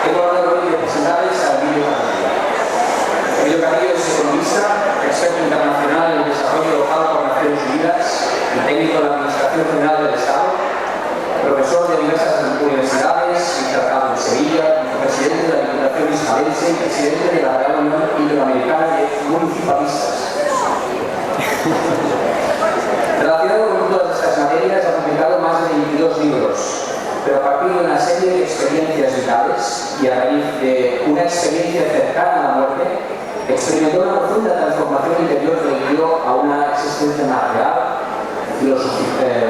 Tengo la honor de presentarles a Emilio Carrillo. Emilio Carrillo es economista, experto internacional en el desarrollo local por Naciones Unidas y técnico de la Administración General del Estado, profesor de diversas universidades, internado en Sevilla, presidente de la Diputación Hispalense y presidente de la Real Unión Iberoamericana de Municipalistas. Relacionado con todas estas materias, ha publicado más de 22 libros, pero a partir de una serie de experiencias vitales y a raíz de una experiencia cercana a la muerte, experimentó una profunda transformación interior que le dio a una existencia más real,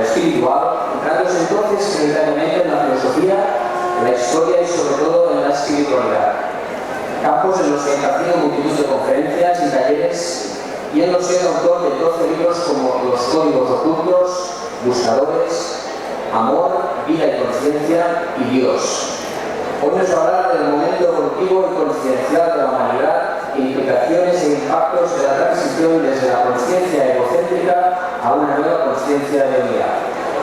espiritual, centrándose entonces prioritariamente en la filosofía, en la historia y sobre todo en la espiritualidad. Campos en los que ha impartido multitud de conferencias y talleres, y él es autor de 12 libros como Los Códigos Ocultos, Buscadores, Amor, Vida y Conciencia y Dios. Hoy nos hablará del momento evolutivo y conciencial de la humanidad, implicaciones e impactos de la transición desde la conciencia egocéntrica a una nueva conciencia de unidad.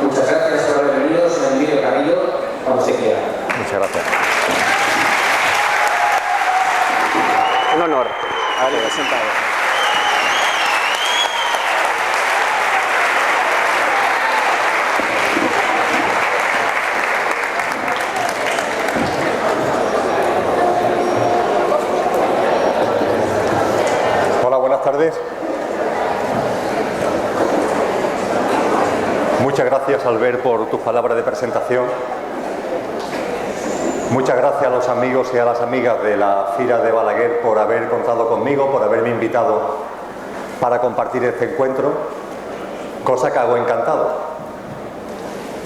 Muchas gracias por haber venido, señor Emilio Carrillo, cuando se quiera. Muchas gracias. Un honor haberle presentado. Hola, buenas tardes. Muchas gracias, Albert, por tus palabras de presentación. Muchas gracias a los amigos y a las amigas de la Fira de Balaguer por haber contado conmigo, por haberme invitado para compartir este encuentro, cosa que hago encantado.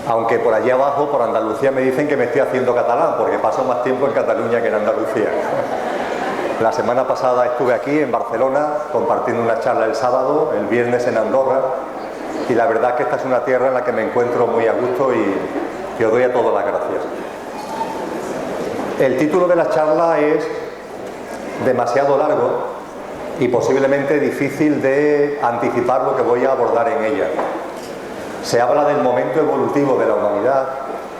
Aunque por allí abajo, por Andalucía, me dicen que me estoy haciendo catalán, porque paso más tiempo en Cataluña que en Andalucía. La semana pasada estuve aquí en Barcelona compartiendo una charla el sábado, el viernes en Andorra, y la verdad es que esta es una tierra en la que me encuentro muy a gusto y os doy a todos las gracias. El título de la charla es demasiado largo y posiblemente difícil de anticipar lo que voy a abordar en ella. Se habla del momento evolutivo de la humanidad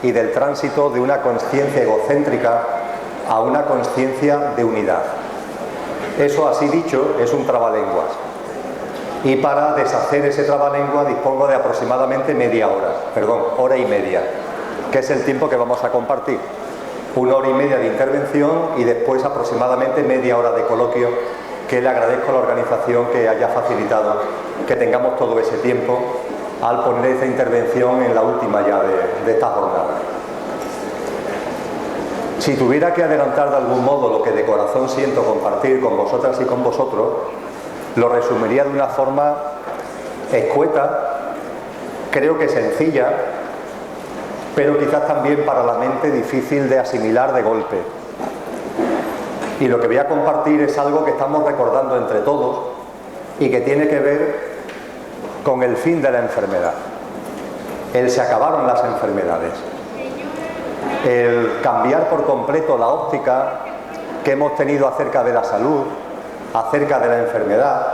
y del tránsito de una consciencia egocéntrica a una consciencia de unidad. Eso, así dicho, es un trabalenguas. Y para deshacer ese trabalenguas dispongo de aproximadamente hora y media, que es el tiempo que vamos a compartir. 1 hora y media de intervención y después aproximadamente media hora de coloquio, que le agradezco a la organización que haya facilitado que tengamos todo ese tiempo al poner esta intervención en la última ya de esta jornada. Si tuviera que adelantar de algún modo lo que de corazón siento compartir con vosotras y con vosotros, lo resumiría de una forma escueta, creo que sencilla, pero quizás también para la mente difícil de asimilar de golpe. Y lo que voy a compartir es algo que estamos recordando entre todos y que tiene que ver con el fin de la enfermedad. Se acabaron las enfermedades. El cambiar por completo la óptica que hemos tenido acerca de la salud, acerca de la enfermedad,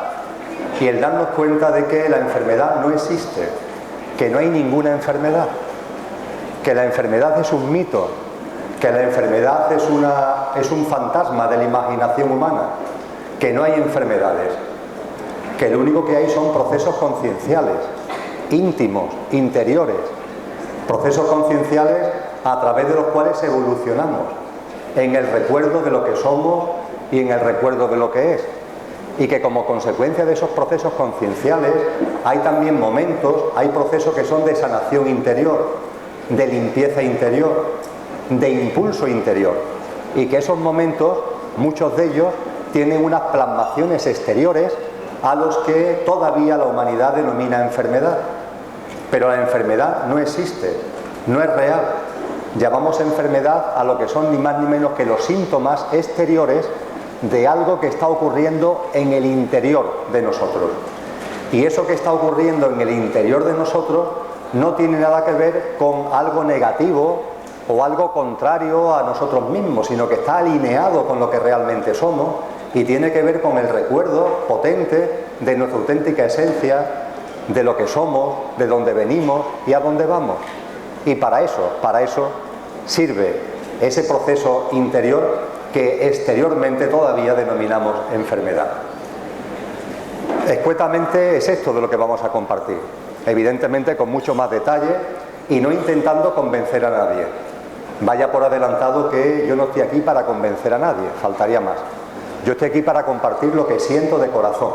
y el darnos cuenta de que la enfermedad no existe, que no hay ninguna enfermedad, que la enfermedad es un mito, que la enfermedad es un fantasma de la imaginación humana, que no hay enfermedades, que lo único que hay son procesos concienciales, íntimos, interiores, procesos concienciales a través de los cuales evolucionamos en el recuerdo de lo que somos y en el recuerdo de lo que es, y que como consecuencia de esos procesos concienciales hay también momentos, hay procesos que son de sanación interior, de limpieza interior, de impulso interior, y que esos momentos, muchos de ellos, tienen unas plasmaciones exteriores a los que todavía la humanidad denomina enfermedad. Pero la enfermedad no existe, no es real. Llamamos enfermedad a lo que son ni más ni menos que los síntomas exteriores de algo que está ocurriendo en el interior de nosotros. Y eso que está ocurriendo en el interior de nosotros no tiene nada que ver con algo negativo o algo contrario a nosotros mismos, sino que está alineado con lo que realmente somos y tiene que ver con el recuerdo potente de nuestra auténtica esencia, de lo que somos, de dónde venimos y a dónde vamos. Y para eso sirve ese proceso interior que exteriormente todavía denominamos enfermedad. Escuetamente es esto de lo que vamos a compartir, evidentemente con mucho más detalle y no intentando convencer a nadie. Vaya por adelantado que yo no estoy aquí para convencer a nadie, faltaría más. Yo estoy aquí para compartir lo que siento de corazón.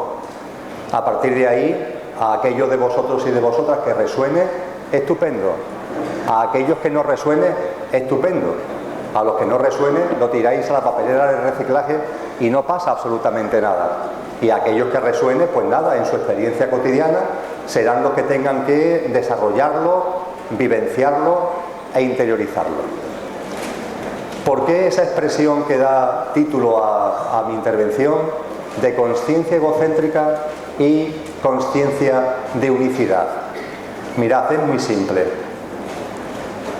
A partir de ahí, a aquellos de vosotros y de vosotras que resuene, estupendo. A aquellos que no resuene, estupendo. A los que no resuene, lo tiráis a la papelera de reciclaje y no pasa absolutamente nada. Y a aquellos que resuene, pues nada, en su experiencia cotidiana serán los que tengan que desarrollarlo, vivenciarlo e interiorizarlo. ¿Por qué esa expresión que da título a mi intervención de consciencia egocéntrica y consciencia de unicidad? Mirad, es muy simple.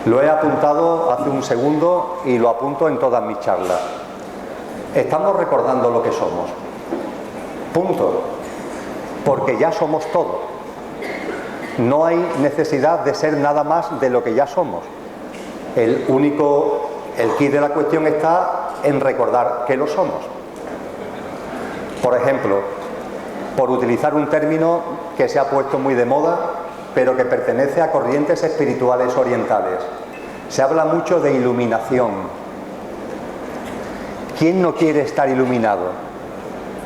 Lo he apuntado hace un segundo y lo apunto en todas mis charlas. Estamos recordando lo que somos. Punto. Porque ya somos todo. No hay necesidad de ser nada más de lo que ya somos. El quid de la cuestión está en recordar que lo somos. Por ejemplo, por utilizar un término que se ha puesto muy de moda, pero que pertenece a corrientes espirituales orientales. Se habla mucho de iluminación. ¿Quién no quiere estar iluminado?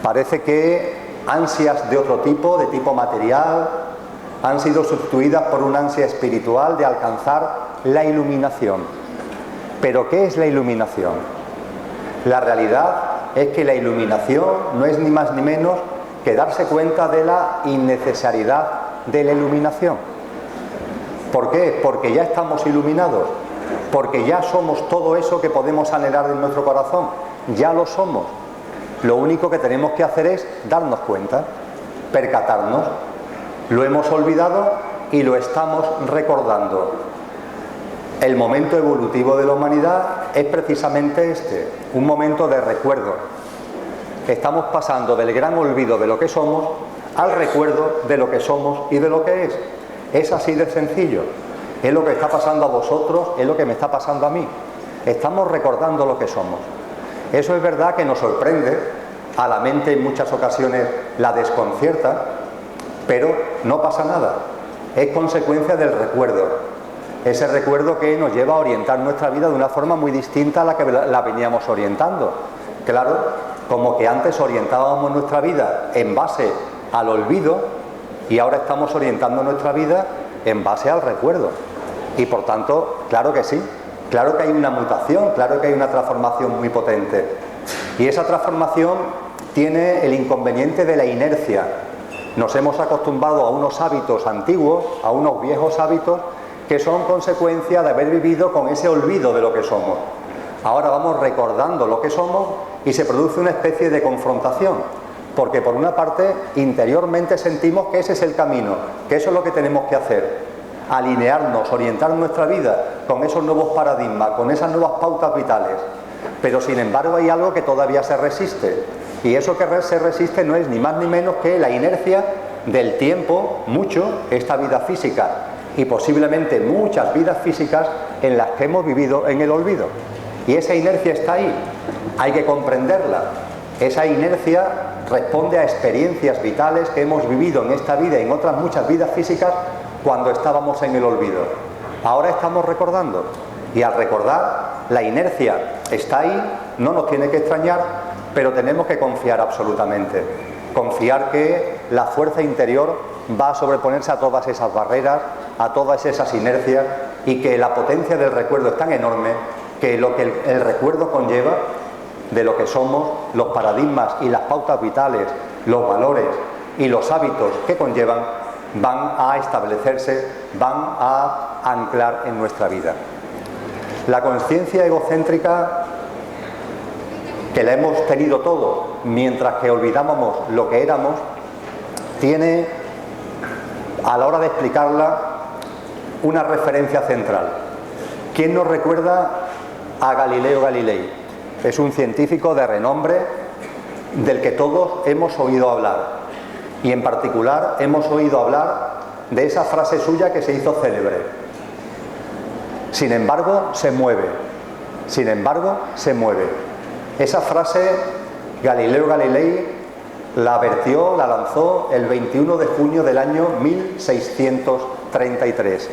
Parece que ansias de otro tipo, de tipo material, han sido sustituidas por una ansia espiritual de alcanzar la iluminación. ¿Pero qué es la iluminación? La realidad es que la iluminación no es ni más ni menos que darse cuenta de la innecesariedad de la iluminación. ¿Por qué? Porque ya estamos iluminados, porque ya somos todo eso que podemos anhelar en nuestro corazón, ya lo somos. Lo único que tenemos que hacer es darnos cuenta, percatarnos. Lo hemos olvidado y lo estamos recordando. El momento evolutivo de la humanidad es precisamente este, un momento de recuerdo. Estamos pasando del gran olvido de lo que somos al recuerdo de lo que somos y de lo que es. Es así de sencillo. Es lo que está pasando a vosotros, es lo que me está pasando a mí. Estamos recordando lo que somos. Eso es verdad que nos sorprende, a la mente en muchas ocasiones la desconcierta, pero no pasa nada. Es consecuencia del recuerdo. Ese recuerdo que nos lleva a orientar nuestra vida de una forma muy distinta a la que la veníamos orientando. Claro, como que antes orientábamos nuestra vida en base al olvido y ahora estamos orientando nuestra vida en base al recuerdo. Y por tanto, claro que sí, claro que hay una mutación, claro que hay una transformación muy potente. Y esa transformación tiene el inconveniente de la inercia. Nos hemos acostumbrado a unos hábitos antiguos, a unos viejos hábitos, que son consecuencia de haber vivido con ese olvido de lo que somos. Ahora vamos recordando lo que somos y se produce una especie de confrontación, porque por una parte interiormente sentimos que ese es el camino, que eso es lo que tenemos que hacer, alinearnos, orientar nuestra vida con esos nuevos paradigmas, con esas nuevas pautas vitales, pero sin embargo hay algo que todavía se resiste, y eso que se resiste no es ni más ni menos que la inercia del tiempo, esta vida física, y posiblemente muchas vidas físicas en las que hemos vivido en el olvido. Y esa inercia está ahí, hay que comprenderla. Esa inercia responde a experiencias vitales que hemos vivido en esta vida y en otras muchas vidas físicas cuando estábamos en el olvido. Ahora estamos recordando, y al recordar, la inercia está ahí, no nos tiene que extrañar, pero tenemos que confiar absolutamente. Confiar que la fuerza interior va a sobreponerse a todas esas barreras, a todas esas inercias, y que la potencia del recuerdo es tan enorme que lo que el recuerdo conlleva de lo que somos, los paradigmas y las pautas vitales, los valores y los hábitos que conllevan, van a establecerse, van a anclar en nuestra vida. La consciencia egocéntrica, que la hemos tenido todo mientras que olvidábamos lo que éramos, tiene, a la hora de explicarla, una referencia central. ¿Quién nos recuerda a Galileo Galilei? Es un científico de renombre del que todos hemos oído hablar, y en particular hemos oído hablar de esa frase suya que se hizo célebre: sin embargo, se mueve. Sin embargo, se mueve. Esa frase Galileo Galilei la vertió, la lanzó el 21 de junio del año 1633.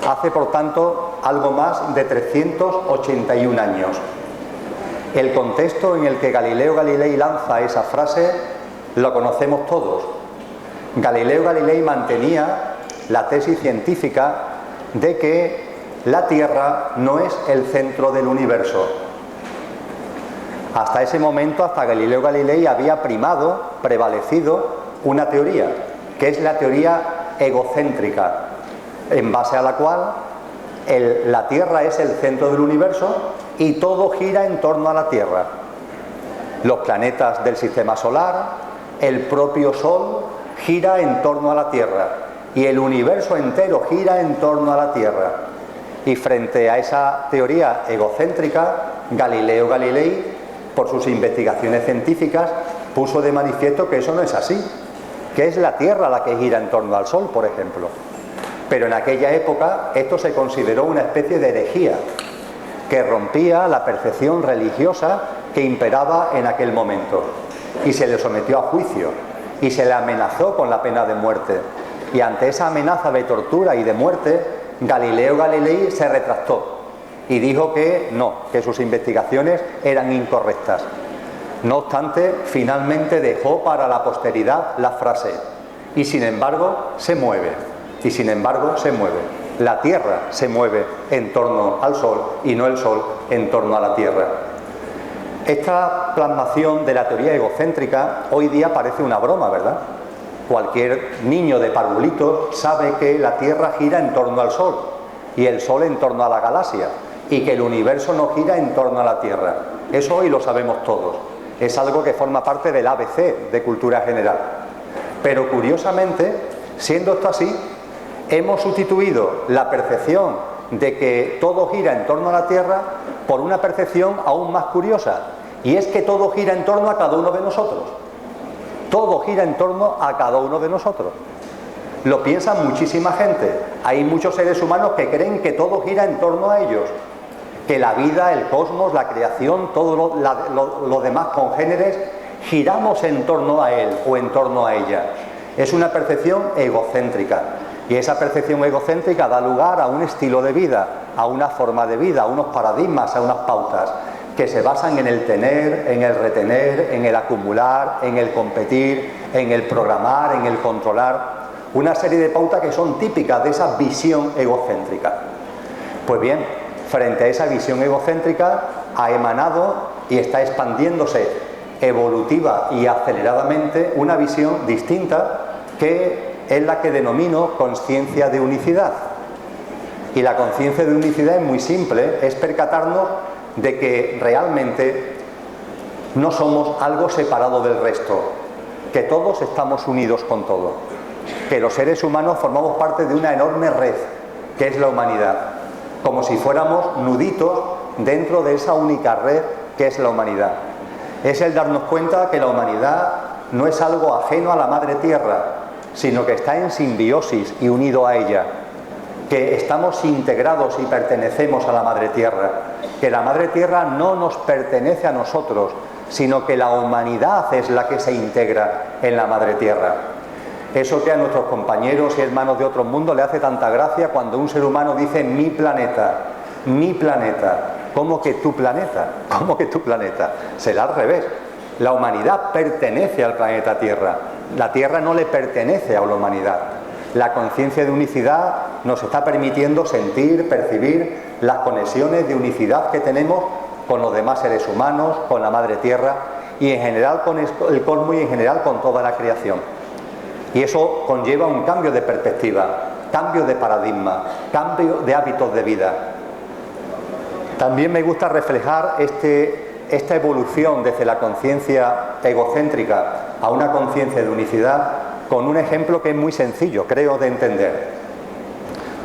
Hace, por tanto, algo más de 381 años. El contexto en el que Galileo Galilei lanza esa frase lo conocemos todos. Galileo Galilei mantenía la tesis científica de que la Tierra no es el centro del universo. Hasta ese momento, hasta Galileo Galilei, había prevalecido una teoría, que es la teoría egocéntrica, en base a la cual la Tierra es el centro del universo y todo gira en torno a la Tierra. Los planetas del sistema solar, el propio Sol gira en torno a la Tierra y el universo entero gira en torno a la Tierra. Y frente a esa teoría egocéntrica, Galileo Galilei, por sus investigaciones científicas, puso de manifiesto que eso no es así, que es la Tierra la que gira en torno al Sol, por ejemplo. Pero en aquella época esto se consideró una especie de herejía que rompía la percepción religiosa que imperaba en aquel momento, y se le sometió a juicio y se le amenazó con la pena de muerte. Y ante esa amenaza de tortura y de muerte, Galileo Galilei se retractó y dijo que no, que sus investigaciones eran incorrectas. No obstante, finalmente dejó para la posteridad la frase, y sin embargo se mueve, y sin embargo se mueve. La Tierra se mueve en torno al Sol y no el Sol en torno a la Tierra. Esta plasmación de la teoría egocéntrica hoy día parece una broma, ¿verdad? Cualquier niño de parvulitos sabe que la Tierra gira en torno al Sol y el Sol en torno a la galaxia, y que el universo no gira en torno a la Tierra. Eso hoy lo sabemos todos. Es algo que forma parte del ABC de cultura general. Pero curiosamente, siendo esto así, hemos sustituido la percepción de que todo gira en torno a la Tierra por una percepción aún más curiosa, y es que todo gira en torno a cada uno de nosotros. Todo gira en torno a cada uno de nosotros. Lo piensa muchísima gente. Hay muchos seres humanos que creen que todo gira en torno a ellos, que la vida, el cosmos, la creación, todo lo demás congéneres, giramos en torno a él o en torno a ella. Es una percepción egocéntrica, y esa percepción egocéntrica da lugar a un estilo de vida, a una forma de vida, a unos paradigmas, a unas pautas que se basan en el tener, en el retener, en el acumular, en el competir, en el programar, en el controlar. Una serie de pautas que son típicas de esa visión egocéntrica. Pues bien, frente a esa visión egocéntrica ha emanado y está expandiéndose evolutiva y aceleradamente una visión distinta, que es la que denomino conciencia de unicidad. Y la conciencia de unicidad es muy simple, es percatarnos de que realmente no somos algo separado del resto, que todos estamos unidos con todo, que los seres humanos formamos parte de una enorme red que es la humanidad, como si fuéramos nuditos dentro de esa única red que es la humanidad. Es el darnos cuenta que la humanidad no es algo ajeno a la Madre Tierra, sino que está en simbiosis y unido a ella, que estamos integrados y pertenecemos a la Madre Tierra, que la Madre Tierra no nos pertenece a nosotros, sino que la humanidad es la que se integra en la Madre Tierra. Eso que a nuestros compañeros y hermanos de otros mundos le hace tanta gracia cuando un ser humano dice mi planeta, mi planeta. ¿Cómo que tu planeta? ¿Cómo que tu planeta? Será al revés. La humanidad pertenece al planeta Tierra. La Tierra no le pertenece a la humanidad. La conciencia de unicidad nos está permitiendo sentir, percibir las conexiones de unicidad que tenemos con los demás seres humanos, con la Madre Tierra y en general con el cosmos y en general con toda la creación. Y eso conlleva un cambio de perspectiva, cambio de paradigma, cambio de hábitos de vida. También me gusta reflejar esta evolución desde la conciencia egocéntrica a una conciencia de unicidad con un ejemplo que es muy sencillo, creo, de entender.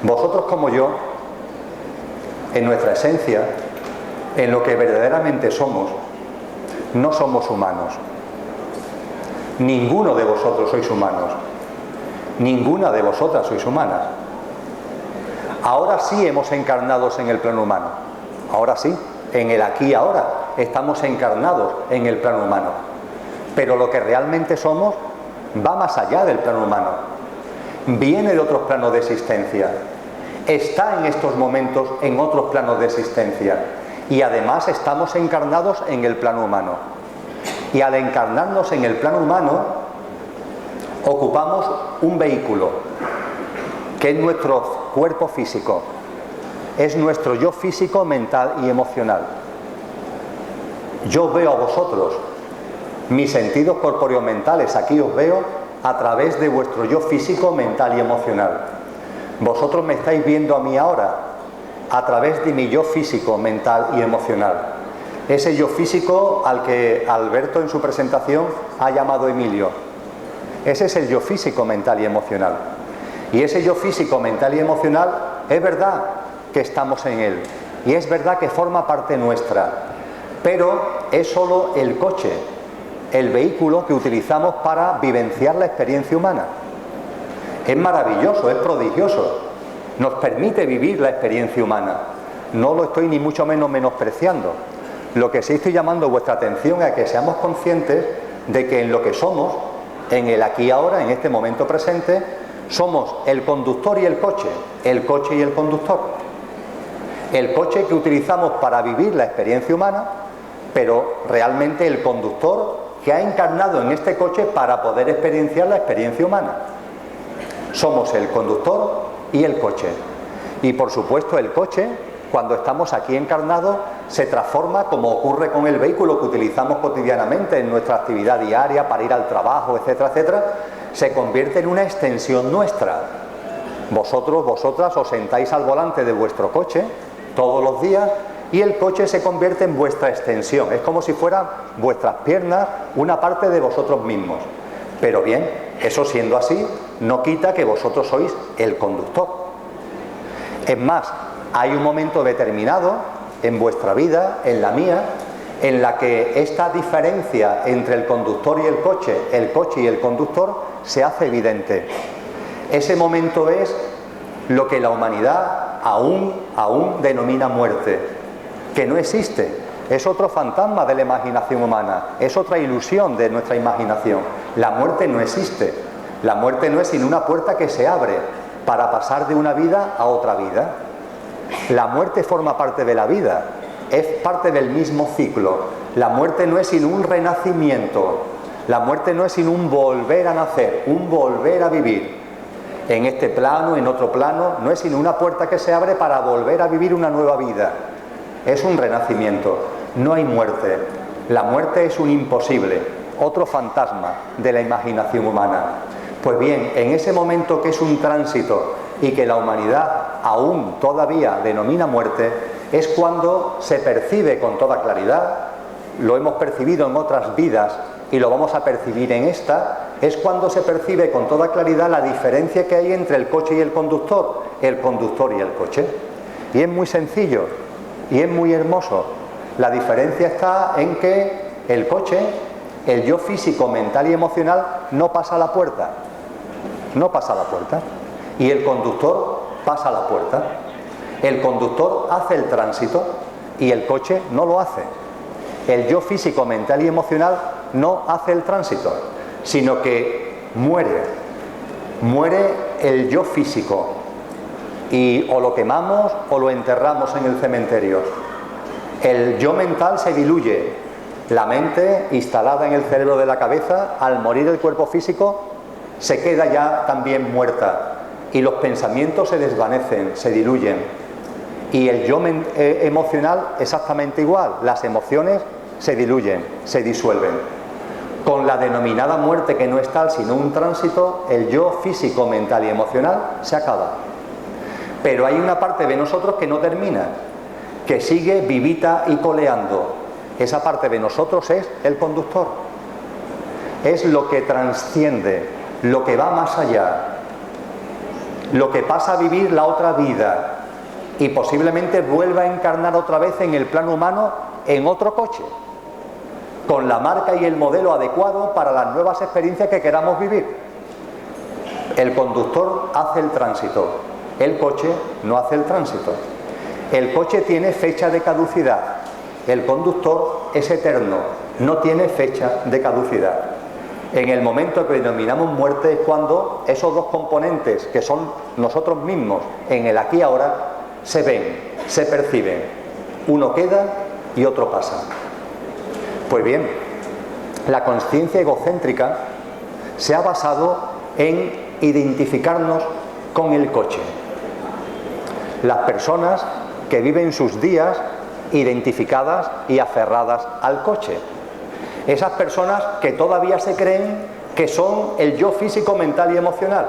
Vosotros como yo, en nuestra esencia, en lo que verdaderamente somos, no somos humanos. Ninguno de vosotros sois humanos. Ninguna de vosotras sois humanas. Ahora sí hemos encarnado en el plano humano. Ahora sí, en el aquí y ahora, estamos encarnados en el plano humano. Pero lo que realmente somos va más allá del plano humano, viene de otros planos de existencia, está en estos momentos en otros planos de existencia y además estamos encarnados en el plano humano. Y al encarnarnos en el plano humano ocupamos un vehículo que es nuestro cuerpo físico, es nuestro yo físico, mental y emocional. Yo veo a vosotros, mis sentidos corpóreo-mentales, aquí os veo a través de vuestro yo físico, mental y emocional. Vosotros me estáis viendo a mí ahora a través de mi yo físico, mental y emocional. Ese yo físico al que Alberto en su presentación ha llamado Emilio. Ese es el yo físico, mental y emocional. Y ese yo físico, mental y emocional es verdad que estamos en él y es verdad que forma parte nuestra, pero es solo el coche, el vehículo que utilizamos para vivenciar la experiencia humana. Es maravilloso, es prodigioso, nos permite vivir la experiencia humana. No lo estoy ni mucho menos menospreciando. Lo que sí estoy llamando vuestra atención es a que seamos conscientes de que en lo que somos, en el aquí y ahora, en este momento presente, somos el conductor y el coche y el conductor. El coche que utilizamos para vivir la experiencia humana, pero realmente el conductor que ha encarnado en este coche para poder experienciar la experiencia humana. Somos el conductor y el coche. Y por supuesto el coche, cuando estamos aquí encarnados, se transforma, como ocurre con el vehículo que utilizamos cotidianamente en nuestra actividad diaria para ir al trabajo, etcétera, etcétera, se convierte en una extensión nuestra. Vosotros, vosotras os sentáis al volante de vuestro coche todos los días y el coche se convierte en vuestra extensión. Es como si fueran vuestras piernas una parte de vosotros mismos. Pero bien, eso siendo así, no quita que vosotros sois el conductor. Es más, hay un momento determinado en vuestra vida, en la mía, en la que esta diferencia entre el conductor y el coche y el conductor, se hace evidente. Ese momento es lo que la humanidad aún denomina muerte, que no existe. Es otro fantasma de la imaginación humana, es otra ilusión de nuestra imaginación. La muerte no existe. La muerte no es sino una puerta que se abre para pasar de una vida a otra vida. La muerte forma parte de la vida, es parte del mismo ciclo. La muerte no es sino un renacimiento, la muerte no es sino un volver a nacer, un volver a vivir. En este plano, en otro plano, no es sino una puerta que se abre para volver a vivir una nueva vida. Es un renacimiento, no hay muerte. La muerte es un imposible, otro fantasma de la imaginación humana. Pues bien, en ese momento que es un tránsito y que la humanidad aún todavía denomina muerte, es cuando se percibe con toda claridad, lo hemos percibido en otras vidas y lo vamos a percibir en esta, es cuando se percibe con toda claridad la diferencia que hay entre el coche y el conductor y el coche. Y es muy sencillo y es muy hermoso. La diferencia está en que el coche, el yo físico, mental y emocional, no pasa la puerta. No pasa la puerta. Y el conductor pasa la puerta. El conductor hace el tránsito y el coche no lo hace. El yo físico, mental y emocional no hace el tránsito, sino que muere. Muere el yo físico y o lo quemamos o lo enterramos en el cementerio. El yo mental se diluye. La mente, instalada en el cerebro de la cabeza, al morir el cuerpo físico, se queda ya también muerta. Y los pensamientos se desvanecen, se diluyen. Y el yo emocional exactamente igual. Las emociones se diluyen, se disuelven. Con la denominada muerte, que no es tal sino un tránsito, el yo físico, mental y emocional se acaba. Pero hay una parte de nosotros que no termina, que sigue vivita y coleando. Esa parte de nosotros es el conductor. Es lo que trasciende, lo que va más allá, lo que pasa a vivir la otra vida y posiblemente vuelva a encarnar otra vez en el plano humano en otro coche, con la marca y el modelo adecuado para las nuevas experiencias que queramos vivir. El conductor hace el tránsito, el coche no hace el tránsito. El coche tiene fecha de caducidad El conductor es eterno, no tiene fecha de caducidad. En el momento que denominamos muerte es cuando esos dos componentes, que son nosotros mismos en el aquí y ahora, se ven, se perciben. Uno queda y otro pasa. Pues bien, la consciencia egocéntrica se ha basado en identificarnos con el coche. Las personas que viven sus días identificadas y aferradas al coche. Esas personas que todavía se creen que son el yo físico, mental y emocional.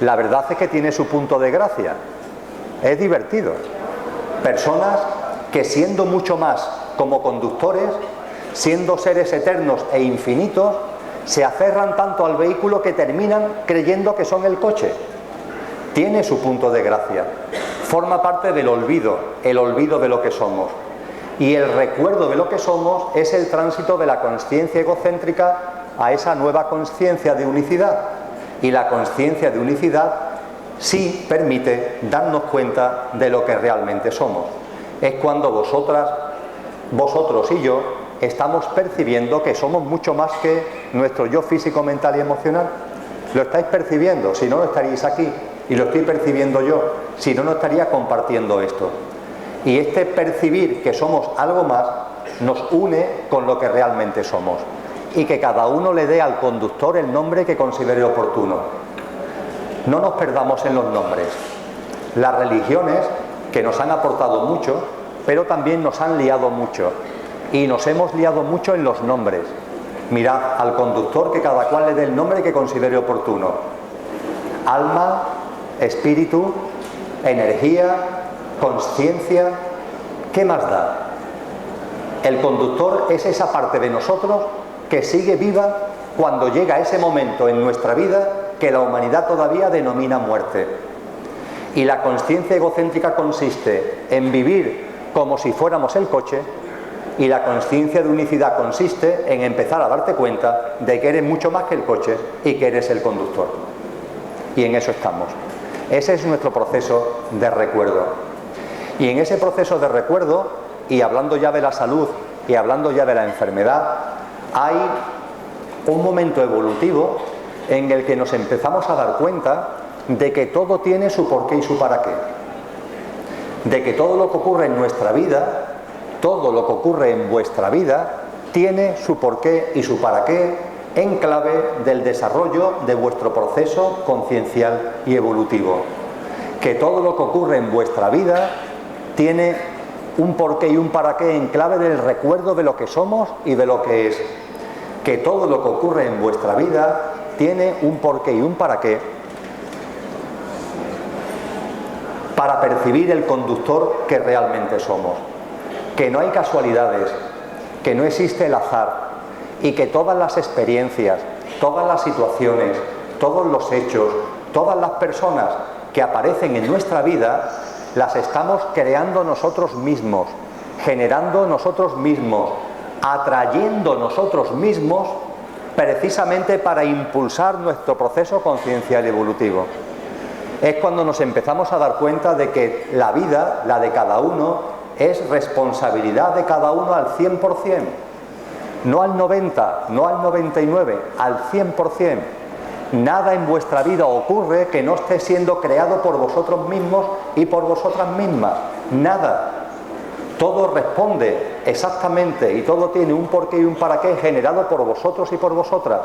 La verdad es que tiene su punto de gracia. Es divertido. Personas que, siendo mucho más como conductores, siendo seres eternos e infinitos, se aferran tanto al vehículo que terminan creyendo que son el coche. Tiene su punto de gracia. Forma parte del olvido, el olvido de lo que somos. Y el recuerdo de lo que somos es el tránsito de la consciencia egocéntrica a esa nueva consciencia de unicidad. Y la consciencia de unicidad sí permite darnos cuenta de lo que realmente somos. Es cuando vosotros y yo estamos percibiendo que somos mucho más que nuestro yo físico, mental y emocional. Lo estáis percibiendo, si no, no estaríais aquí. Y lo estoy percibiendo yo, si no, no estaría compartiendo esto. Y este percibir que somos algo más nos une con lo que realmente somos. Y que cada uno le dé al conductor el nombre que considere oportuno. No nos perdamos en los nombres. Las religiones, que nos han aportado mucho, pero también nos han liado mucho. Y nos hemos liado mucho en los nombres. Mirad al conductor, que cada cual le dé el nombre que considere oportuno. Alma, espíritu, energía, consciencia, ¿qué más da? El conductor es esa parte de nosotros que sigue viva cuando llega ese momento en nuestra vida que la humanidad todavía denomina muerte. Y la consciencia egocéntrica consiste en vivir como si fuéramos el coche, y la consciencia de unicidad consiste en empezar a darte cuenta de que eres mucho más que el coche y que eres el conductor. Y en eso estamos. Ese es nuestro proceso de recuerdo. Y en ese proceso de recuerdo, y hablando ya de la salud y hablando ya de la enfermedad, hay un momento evolutivo en el que nos empezamos a dar cuenta de que todo tiene su porqué y su para qué. De que todo lo que ocurre en nuestra vida, todo lo que ocurre en vuestra vida, tiene su porqué y su para qué en clave del desarrollo de vuestro proceso conciencial y evolutivo. Que todo lo que ocurre en vuestra vida tiene un porqué y un para qué en clave del recuerdo de lo que somos y de lo que es. Que todo lo que ocurre en vuestra vida tiene un porqué y un para qué para percibir el conductor que realmente somos. Que no hay casualidades, que no existe el azar, y que todas las experiencias, todas las situaciones, todos los hechos, todas las personas que aparecen en nuestra vida, las estamos creando nosotros mismos, generando nosotros mismos, atrayendo nosotros mismos, precisamente para impulsar nuestro proceso conciencial y evolutivo. Es cuando nos empezamos a dar cuenta de que la vida, la de cada uno, es responsabilidad de cada uno al 100%. No al 90, no al 99, al 100%. Nada en vuestra vida ocurre que no esté siendo creado por vosotros mismos y por vosotras mismas. Nada. Todo responde exactamente y todo tiene un porqué y un para qué generado por vosotros y por vosotras.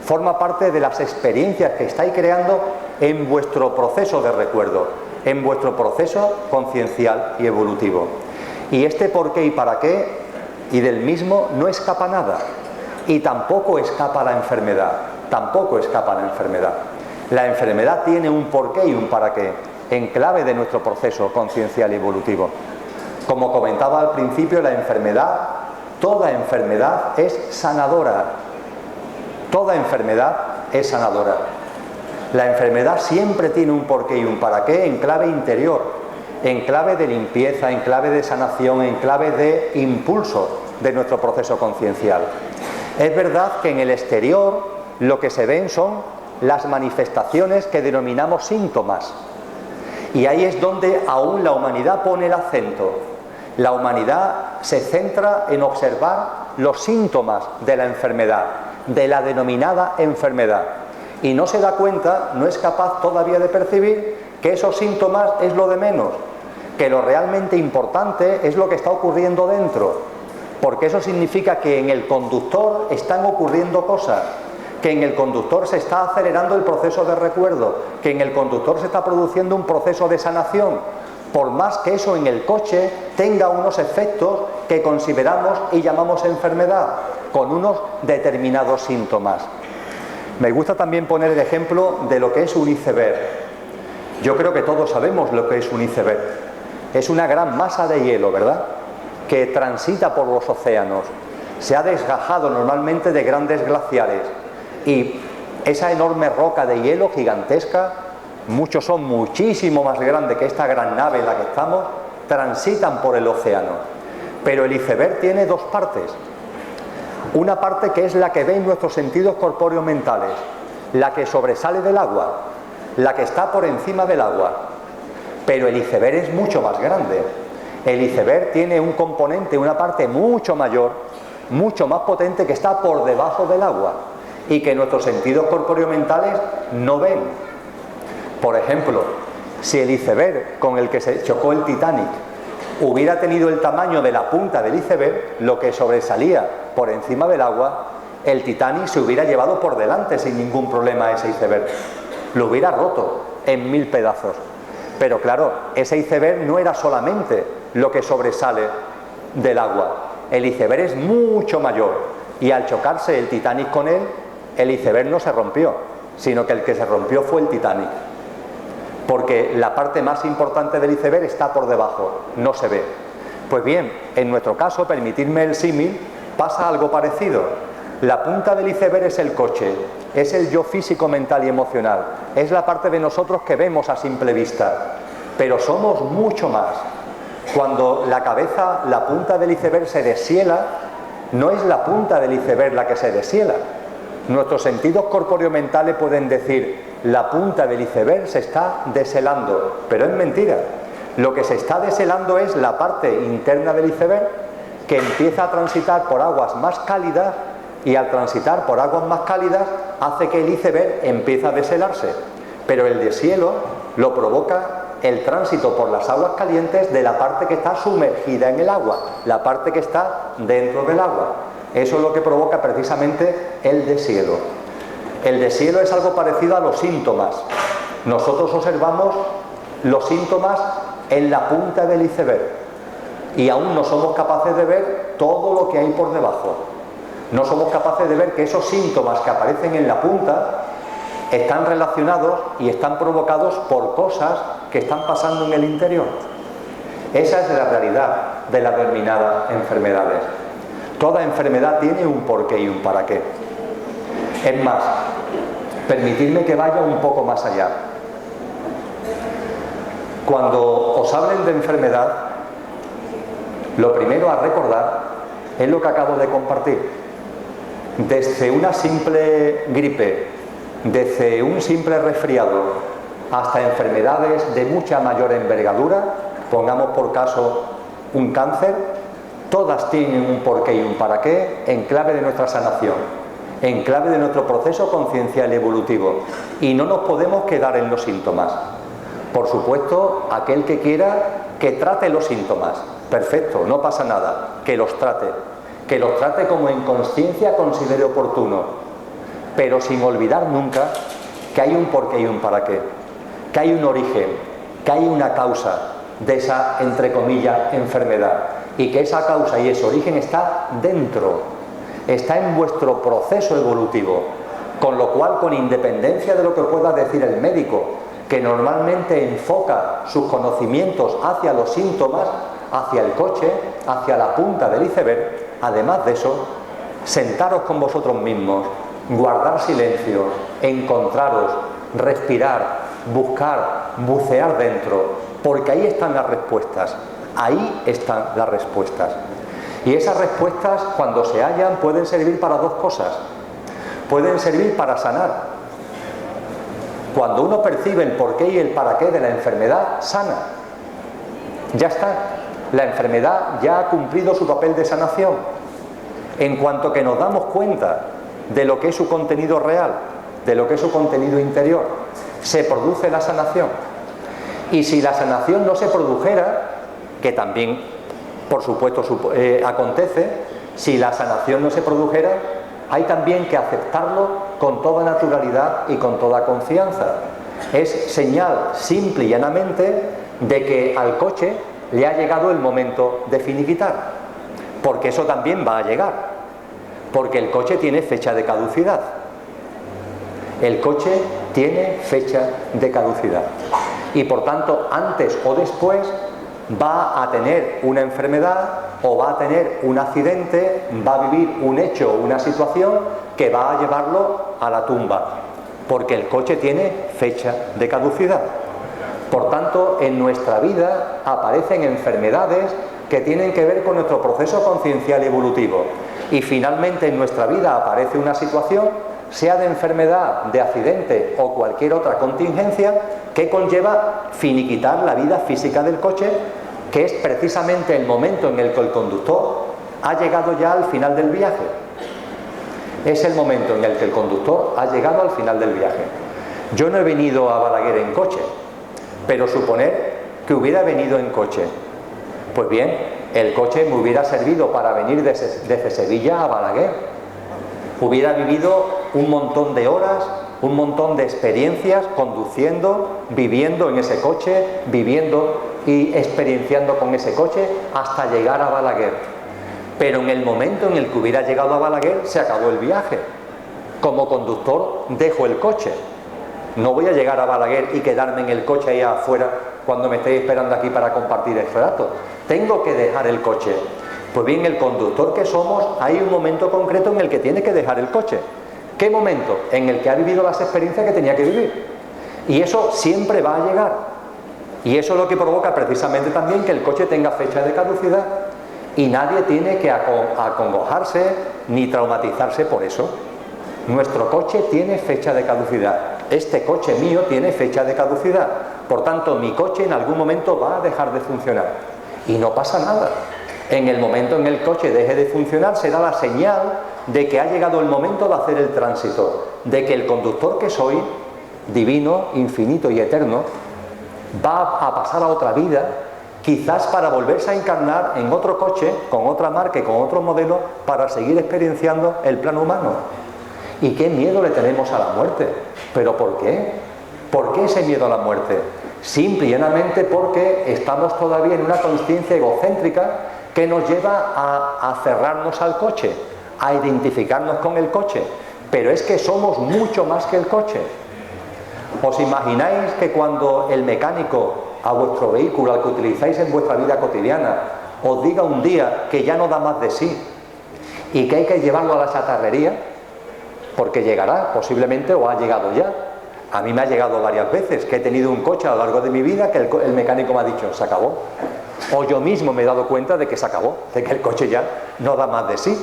Forma parte de las experiencias que estáis creando en vuestro proceso de recuerdo, en vuestro proceso conciencial y evolutivo. Y este porqué y para qué, y del mismo, no escapa nada. Y tampoco escapa la enfermedad. Tampoco escapa la enfermedad. La enfermedad tiene un porqué y un para qué, en clave de nuestro proceso conciencial y evolutivo. Como comentaba al principio, la enfermedad, toda enfermedad es sanadora. Toda enfermedad es sanadora. La enfermedad siempre tiene un porqué y un para qué en clave interior, en clave de limpieza, en clave de sanación, en clave de impulso de nuestro proceso conciencial. Es verdad que en el exterior lo que se ven son las manifestaciones que denominamos síntomas. Y ahí es donde aún la humanidad pone el acento. La humanidad se centra en observar los síntomas de la enfermedad, de la denominada enfermedad, y no se da cuenta, no es capaz todavía de percibir que esos síntomas es lo de menos, que lo realmente importante es lo que está ocurriendo dentro, porque eso significa que en el conductor están ocurriendo cosas, que en el conductor se está acelerando el proceso de recuerdo, que en el conductor se está produciendo un proceso de sanación, por más que eso en el coche tenga unos efectos que consideramos y llamamos enfermedad, con unos determinados síntomas. Me gusta también poner el ejemplo de lo que es un iceberg. Yo creo que todos sabemos lo que es un iceberg. Es una gran masa de hielo, ¿verdad?, que transita por los océanos. Se ha desgajado normalmente de grandes glaciares y esa enorme roca de hielo gigantesca, muchos son muchísimo más grandes que esta gran nave en la que estamos, transitan por el océano. Pero el iceberg tiene dos partes. Una parte que es la que ven nuestros sentidos corpóreos mentales, la que sobresale del agua, la que está por encima del agua. Pero el iceberg es mucho más grande. El iceberg tiene un componente, una parte mucho mayor, mucho más potente, que está por debajo del agua y que nuestros sentidos corpóreos mentales no ven. Por ejemplo, si el iceberg con el que se chocó el Titanic hubiera tenido el tamaño de la punta del iceberg, lo que sobresalía por encima del agua, el Titanic se hubiera llevado por delante sin ningún problema a ese iceberg. Lo hubiera roto en 1000 pedazos. Pero claro, ese iceberg no era solamente lo que sobresale del agua. El iceberg es mucho mayor y al chocarse el Titanic con él, el iceberg no se rompió, sino que el que se rompió fue el Titanic. Porque la parte más importante del iceberg está por debajo, no se ve. Pues bien, en nuestro caso, permitidme el símil, pasa algo parecido. La punta del iceberg es el coche, es el yo físico, mental y emocional, es la parte de nosotros que vemos a simple vista, pero somos mucho más. Cuando la cabeza, la punta del iceberg se deshiela, no es la punta del iceberg la que se deshiela. Nuestros sentidos corpóreo-mentales pueden decir: la punta del iceberg se está deshelando, pero es mentira. Lo que se está deshelando es la parte interna del iceberg, que empieza a transitar por aguas más cálidas, y al transitar por aguas más cálidas hace que el iceberg empiece a deshelarse. Pero el deshielo lo provoca el tránsito por las aguas calientes de la parte que está sumergida en el agua, la parte que está dentro del agua. Eso es lo que provoca precisamente el deshielo. El deshielo es algo parecido a los síntomas. Nosotros observamos los síntomas en la punta del iceberg y aún no somos capaces de ver todo lo que hay por debajo. No somos capaces de ver que esos síntomas que aparecen en la punta están relacionados y están provocados por cosas que están pasando en el interior. Esa es la realidad de las denominadas enfermedades. Toda enfermedad tiene un porqué y un para qué. Es más, permitidme que vaya un poco más allá. Cuando os hablen de enfermedad, lo primero a recordar es lo que acabo de compartir. Desde una simple gripe, desde un simple resfriado, hasta enfermedades de mucha mayor envergadura, pongamos por caso un cáncer, todas tienen un porqué y un para qué en clave de nuestra sanación, en clave de nuestro proceso conciencial y evolutivo, y no nos podemos quedar en los síntomas. Por supuesto, aquel que quiera que trate los síntomas, perfecto, no pasa nada, que los trate como en consciencia considere oportuno, pero sin olvidar nunca que hay un porqué y un para qué, que hay un origen, que hay una causa de esa, entre comillas, enfermedad, y que esa causa y ese origen está dentro, está en vuestro proceso evolutivo, con lo cual, con independencia de lo que pueda decir el médico, que normalmente enfoca sus conocimientos hacia los síntomas, hacia el coche, hacia la punta del iceberg, además de eso, sentaros con vosotros mismos, guardar silencio, encontraros, respirar, buscar, bucear dentro, porque ahí están las respuestas, ahí están las respuestas. Y esas respuestas, cuando se hallan, pueden servir para dos cosas. Pueden servir para sanar. Cuando uno percibe el porqué y el para qué de la enfermedad, sana. Ya está. La enfermedad ya ha cumplido su papel de sanación. En cuanto que nos damos cuenta de lo que es su contenido real, de lo que es su contenido interior, se produce la sanación. Y si la sanación no se produjera, que también por supuesto acontece, si la sanación no se produjera, hay también que aceptarlo con toda naturalidad y con toda confianza. Es señal simple y llanamente de que al coche le ha llegado el momento de finiquitar, porque eso también va a llegar, porque el coche tiene fecha de caducidad. El coche tiene fecha de caducidad y por tanto antes o después va a tener una enfermedad o va a tener un accidente, va a vivir un hecho o una situación que va a llevarlo a la tumba, porque el coche tiene fecha de caducidad. Por tanto, en nuestra vida aparecen enfermedades que tienen que ver con nuestro proceso conciencial y evolutivo. Y finalmente en nuestra vida aparece una situación, sea de enfermedad, de accidente o cualquier otra contingencia, que conlleva finiquitar la vida física del coche, que es precisamente el momento en el que el conductor ha llegado ya al final del viaje. Es el momento en el que el conductor ha llegado al final del viaje. Yo no he venido a Balaguer en coche, pero suponer que hubiera venido en coche. Pues bien, el coche me hubiera servido para venir desde Sevilla a Balaguer. Hubiera vivido un montón de horas, un montón de experiencias conduciendo, viviendo en ese coche, viviendo y experienciando con ese coche hasta llegar a Balaguer. Pero en el momento en el que hubiera llegado a Balaguer se acabó el viaje. Como conductor dejo el coche. No voy a llegar a Balaguer y quedarme en el coche ahí afuera cuando me estéis esperando aquí para compartir el rato. Tengo que dejar el coche. Pues bien, el conductor que somos, hay un momento concreto en el que tiene que dejar el coche. ¿Qué momento? En el que ha vivido las experiencias que tenía que vivir. Y eso siempre va a llegar. Y eso es lo que provoca precisamente también que el coche tenga fecha de caducidad. Y nadie tiene que acongojarse ni traumatizarse por eso. Nuestro coche tiene fecha de caducidad. Este coche mío tiene fecha de caducidad. Por tanto, mi coche en algún momento va a dejar de funcionar. Y no pasa nada. En el momento en que el coche deje de funcionar será la señal de que ha llegado el momento de hacer el tránsito, de que el conductor que soy, divino, infinito y eterno, va a pasar a otra vida, quizás para volverse a encarnar en otro coche, con otra marca y con otro modelo, para seguir experienciando el plano humano. ¿Y qué miedo le tenemos a la muerte? ¿Pero por qué? ¿Por qué ese miedo a la muerte? Simple y llanamente porque estamos todavía en una conciencia egocéntrica que nos lleva a cerrarnos al coche, a identificarnos con el coche. Pero es que somos mucho más que el coche. ¿Os imagináis que cuando el mecánico a vuestro vehículo, al que utilizáis en vuestra vida cotidiana, os diga un día que ya no da más de sí y que hay que llevarlo a la chatarrería? Porque llegará, posiblemente, o ha llegado ya. A mí me ha llegado varias veces que he tenido un coche a lo largo de mi vida que el mecánico me ha dicho, se acabó. O yo mismo me he dado cuenta de que se acabó, de que el coche ya no da más de sí.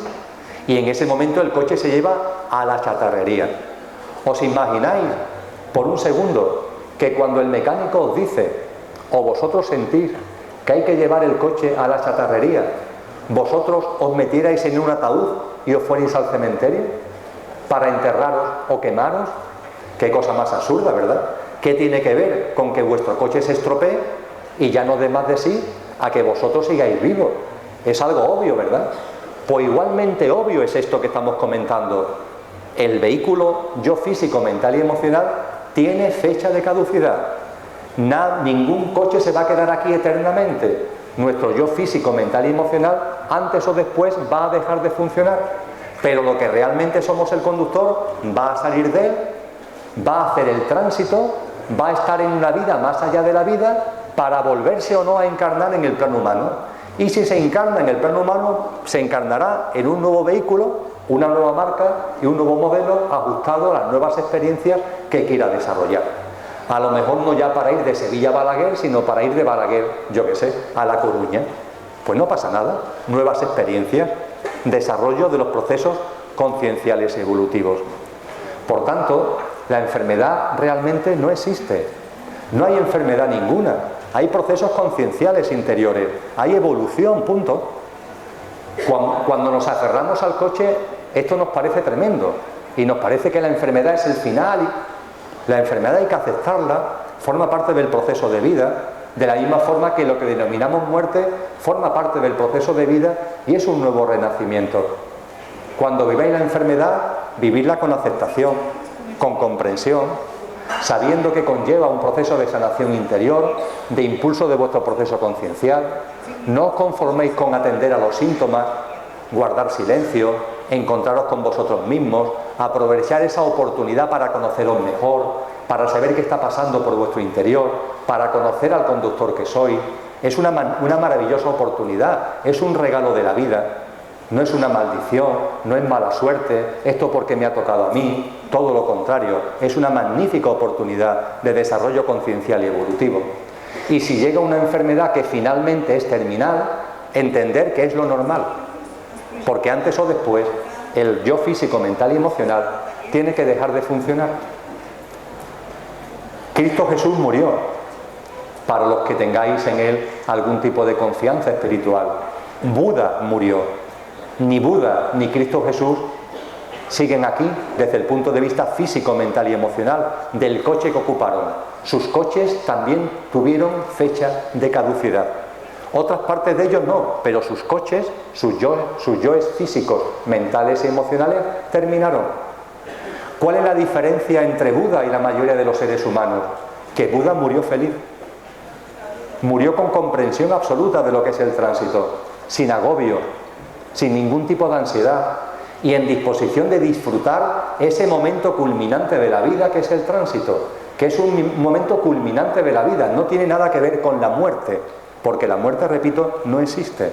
Y en ese momento el coche se lleva a la chatarrería. ¿Os imagináis, por un segundo, que cuando el mecánico os dice, o vosotros sentís que hay que llevar el coche a la chatarrería, vosotros os metierais en un ataúd y os fuerais al cementerio para enterraros o quemaros? Qué cosa más absurda, ¿verdad? ¿Qué tiene que ver con que vuestro coche se estropee y ya no dé más de sí a que vosotros sigáis vivos? Es algo obvio, ¿verdad? Pues igualmente obvio es esto que estamos comentando. El vehículo yo físico, mental y emocional tiene fecha de caducidad. Ningún coche se va a quedar aquí eternamente. Nuestro yo físico, mental y emocional antes o después va a dejar de funcionar. Pero lo que realmente somos el conductor va a salir de él, va a hacer el tránsito, va a estar en una vida más allá de la vida para volverse o no a encarnar en el plano humano. Y si se encarna en el plano humano, se encarnará en un nuevo vehículo, una nueva marca y un nuevo modelo ajustado a las nuevas experiencias que quiera desarrollar. A lo mejor no ya para ir de Sevilla a Balaguer, sino para ir de Balaguer, yo qué sé, a La Coruña. Pues no pasa nada, nuevas experiencias, desarrollo de los procesos concienciales y evolutivos. Por tanto, la enfermedad realmente no existe. No hay enfermedad ninguna. hay procesos concienciales interiores, hay evolución, punto. Cuando nos aferramos al coche, esto nos parece tremendo y nos parece que la enfermedad es el final. La enfermedad hay que aceptarla, forma parte del proceso de vida, de la misma forma que lo que denominamos muerte forma parte del proceso de vida y es un nuevo renacimiento. Cuando viváis la enfermedad, vividla con aceptación, con comprensión, sabiendo que conlleva un proceso de sanación interior, de impulso de vuestro proceso conciencial. No os conforméis con atender a los síntomas, guardar silencio, encontraros con vosotros mismos, aprovechar esa oportunidad para conoceros mejor, para saber qué está pasando por vuestro interior, para conocer al conductor que sois. Es una maravillosa oportunidad, es un regalo de la vida, no es una maldición, no es mala suerte, esto porque me ha tocado a mí, todo lo contrario, es una magnífica oportunidad de desarrollo conciencial y evolutivo. Y si llega una enfermedad que finalmente es terminal, entender que es lo normal, porque antes o después el yo físico, mental y emocional tiene que dejar de funcionar. Cristo Jesús murió, para los que tengáis en Él algún tipo de confianza espiritual. Buda murió. Ni Buda ni Cristo Jesús siguen aquí desde el punto de vista físico, mental y emocional del coche que ocuparon. Sus coches también tuvieron fecha de caducidad. Otras partes de ellos no, pero sus coches, sus yoes físicos, mentales y emocionales terminaron. ¿Cuál es la diferencia entre Buda y la mayoría de los seres humanos? Que Buda murió feliz. Murió con comprensión absoluta de lo que es el tránsito, sin agobio, sin ningún tipo de ansiedad y en disposición de disfrutar ese momento culminante de la vida que es el tránsito, que es un momento culminante de la vida, no tiene nada que ver con la muerte, porque la muerte, repito, no existe.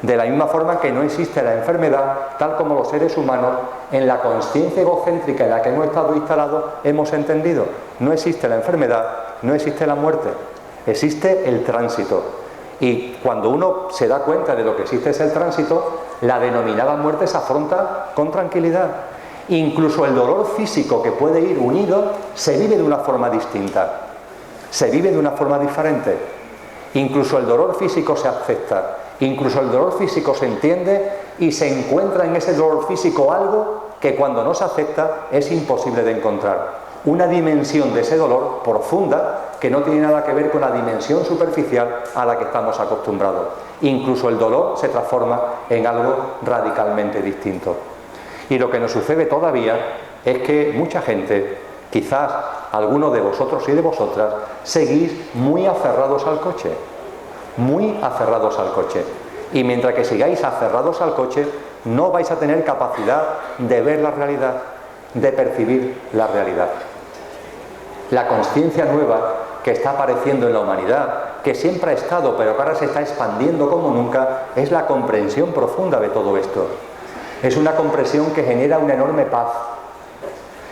De la misma forma que no existe la enfermedad, tal como los seres humanos, en la consciencia egocéntrica en la que hemos estado instalados, hemos entendido. No existe la enfermedad, no existe la muerte, existe el tránsito. Y cuando uno se da cuenta de lo que existe es el tránsito, la denominada muerte se afronta con tranquilidad. Incluso el dolor físico que puede ir unido se vive de una forma distinta, se vive de una forma diferente. Incluso el dolor físico se acepta. Incluso el dolor físico se entiende y se encuentra en ese dolor físico algo que cuando no se acepta es imposible de encontrar. Una dimensión de ese dolor profunda que no tiene nada que ver con la dimensión superficial a la que estamos acostumbrados. Incluso el dolor se transforma en algo radicalmente distinto. Y lo que nos sucede todavía es que mucha gente, quizás algunos de vosotros y de vosotras, seguís muy aferrados al coche. Muy aferrados al coche. Y mientras que sigáis aferrados al coche, no vais a tener capacidad de ver la realidad, de percibir la realidad. La consciencia nueva que está apareciendo en la humanidad, que siempre ha estado, pero que ahora se está expandiendo como nunca, es la comprensión profunda de todo esto. Es una comprensión que genera una enorme paz.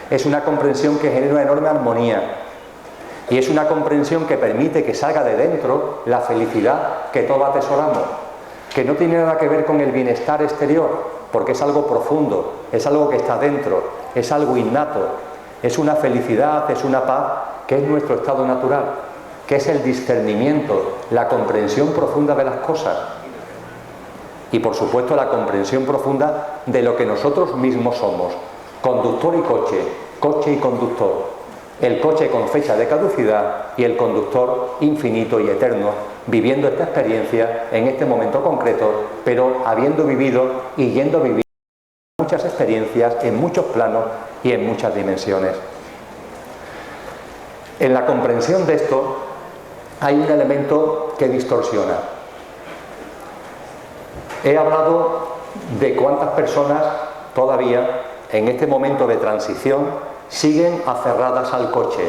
Es una comprensión que genera una enorme armonía. Y es una comprensión que permite que salga de dentro la felicidad que todos atesoramos, que no tiene nada que ver con el bienestar exterior, porque es algo profundo, es algo que está dentro, es algo innato, es una felicidad, es una paz que es nuestro estado natural, que es el discernimiento, la comprensión profunda de las cosas y por supuesto la comprensión profunda de lo que nosotros mismos somos, conductor y coche, coche y conductor. El coche con fecha de caducidad y el conductor infinito y eterno, viviendo esta experiencia en este momento concreto, pero habiendo vivido y yendo a vivir muchas experiencias en muchos planos y en muchas dimensiones. En la comprensión de esto hay un elemento que distorsiona. He hablado de cuántas personas todavía en este momento de transición siguen aferradas al coche,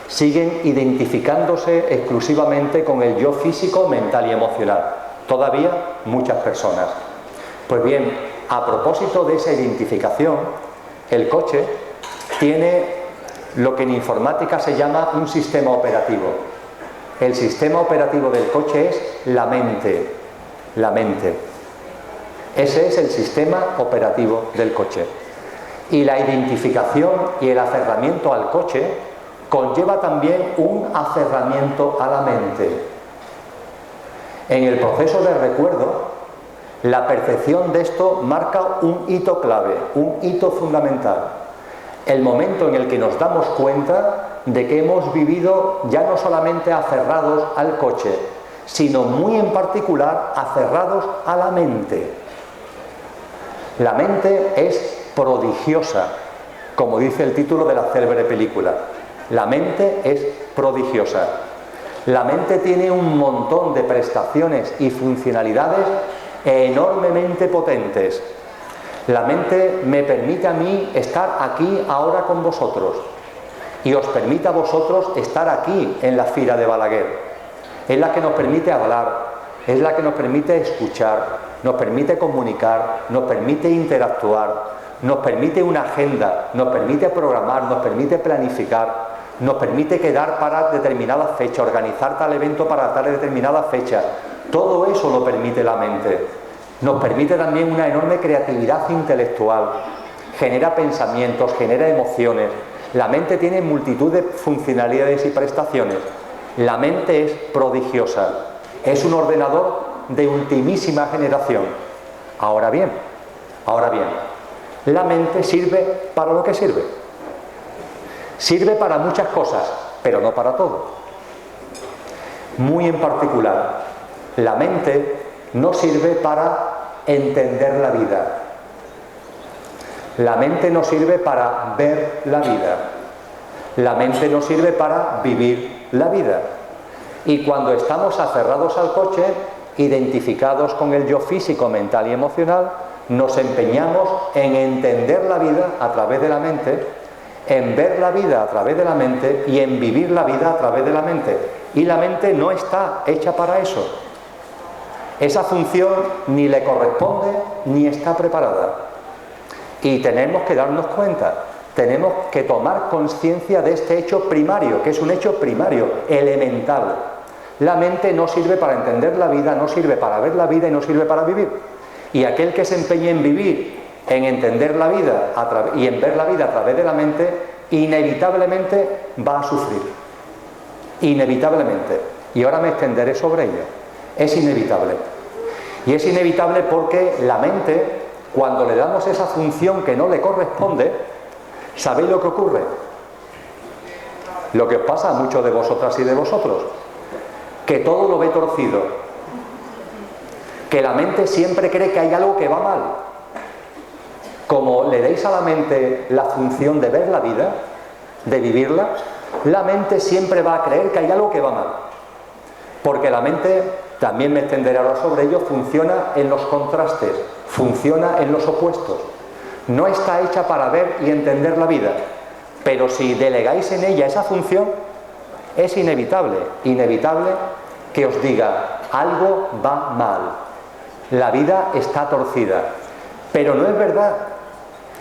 siguen identificándose exclusivamente con el yo físico, mental y emocional. Todavía muchas personas. Pues bien, a propósito de esa identificación, el coche tiene lo que en informática se llama un sistema operativo. El sistema operativo del coche es la mente. La mente. Ese es el sistema operativo del coche. Y la identificación y el aferramiento al coche conlleva también un aferramiento a la mente. En el proceso de recuerdo, la percepción de esto marca un hito clave, un hito fundamental. El momento en el que nos damos cuenta de que hemos vivido ya no solamente aferrados al coche, sino muy en particular aferrados a la mente. La mente es prodigiosa, como dice el título de la célebre película. La mente es prodigiosa. La mente tiene un montón de prestaciones y funcionalidades enormemente potentes. La mente me permite a mí estar aquí ahora con vosotros y os permite a vosotros estar aquí en la Fira de Balaguer. Es la que nos permite hablar, es la que nos permite escuchar, nos permite comunicar, nos permite interactuar, nos permite una agenda, nos permite programar, nos permite planificar, nos permite quedar para determinada fecha, organizar tal evento para tal determinada fecha. Todo eso lo permite la mente. Nos permite también una enorme creatividad intelectual, genera pensamientos, genera emociones. La mente tiene multitud de funcionalidades y prestaciones. La mente es prodigiosa, es un ordenador de ultimísima generación. Ahora bien, la mente sirve para lo que sirve. Sirve para muchas cosas, pero no para todo. Muy en particular, la mente no sirve para entender la vida. La mente no sirve para ver la vida. La mente no sirve para vivir la vida. Y cuando estamos aferrados al coche, identificados con el yo físico, mental y emocional, nos empeñamos en entender la vida a través de la mente, en ver la vida a través de la mente y en vivir la vida a través de la mente. Y la mente no está hecha para eso. Esa función ni le corresponde ni está preparada. Y tenemos que darnos cuenta, tenemos que tomar conciencia de este hecho primario, que es un hecho primario, elemental. La mente no sirve para entender la vida, no sirve para ver la vida y no sirve para vivir. Y aquel que se empeñe en vivir, en entender la vida y en ver la vida a través de la mente, inevitablemente va a sufrir. Inevitablemente. Y ahora me extenderé sobre ello. Es inevitable. Y es inevitable porque la mente, cuando le damos esa función que no le corresponde, ¿sabéis lo que ocurre? Lo que os pasa a muchos de vosotras y de vosotros, que todo lo ve torcido, que la mente siempre cree que hay algo que va mal. Como le deis a la mente la función de ver la vida, de vivirla, la mente siempre va a creer que hay algo que va mal. Porque la mente, también me extenderé ahora sobre ello, funciona en los contrastes, funciona en los opuestos. No está hecha para ver y entender la vida, pero si delegáis en ella esa función, es inevitable que os diga, algo va mal, la vida está torcida. Pero no es verdad,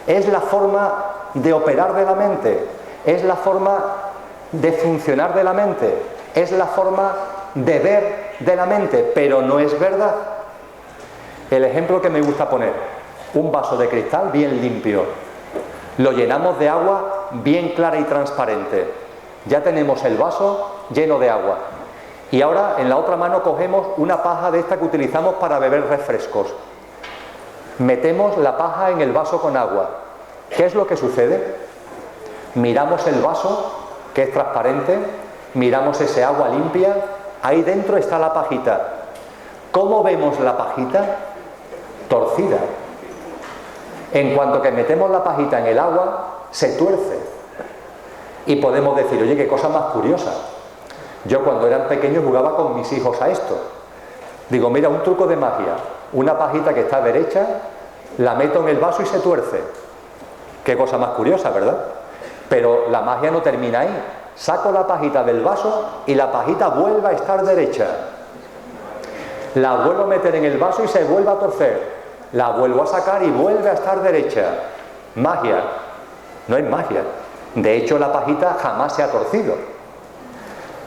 es la forma de operar de la mente, es la forma de funcionar de la mente, es la forma de ver de la mente, pero no es verdad. El ejemplo que me gusta poner, un vaso de cristal bien limpio, lo llenamos de agua bien clara y transparente, ya tenemos el vaso lleno de agua y ahora en la otra mano cogemos una paja de esta que utilizamos para beber refrescos, metemos la paja en el vaso con agua. ¿Qué es lo que sucede? Miramos el vaso, que es transparente, miramos ese agua limpia, ahí dentro está la pajita. ¿Cómo vemos la pajita? Torcida. En cuanto que metemos la pajita en el agua, se tuerce. Y podemos decir, oye, qué cosa más curiosa. Yo cuando era pequeño jugaba con mis hijos a esto. Digo, mira, un truco de magia. Una pajita que está derecha, la meto en el vaso y se tuerce. Qué cosa más curiosa, ¿verdad? Pero la magia no termina ahí. Saco la pajita del vaso y la pajita vuelve a estar derecha. La vuelvo a meter en el vaso y se vuelve a torcer. La vuelvo a sacar y vuelve a estar derecha. Magia. No es magia. De hecho, la pajita jamás se ha torcido.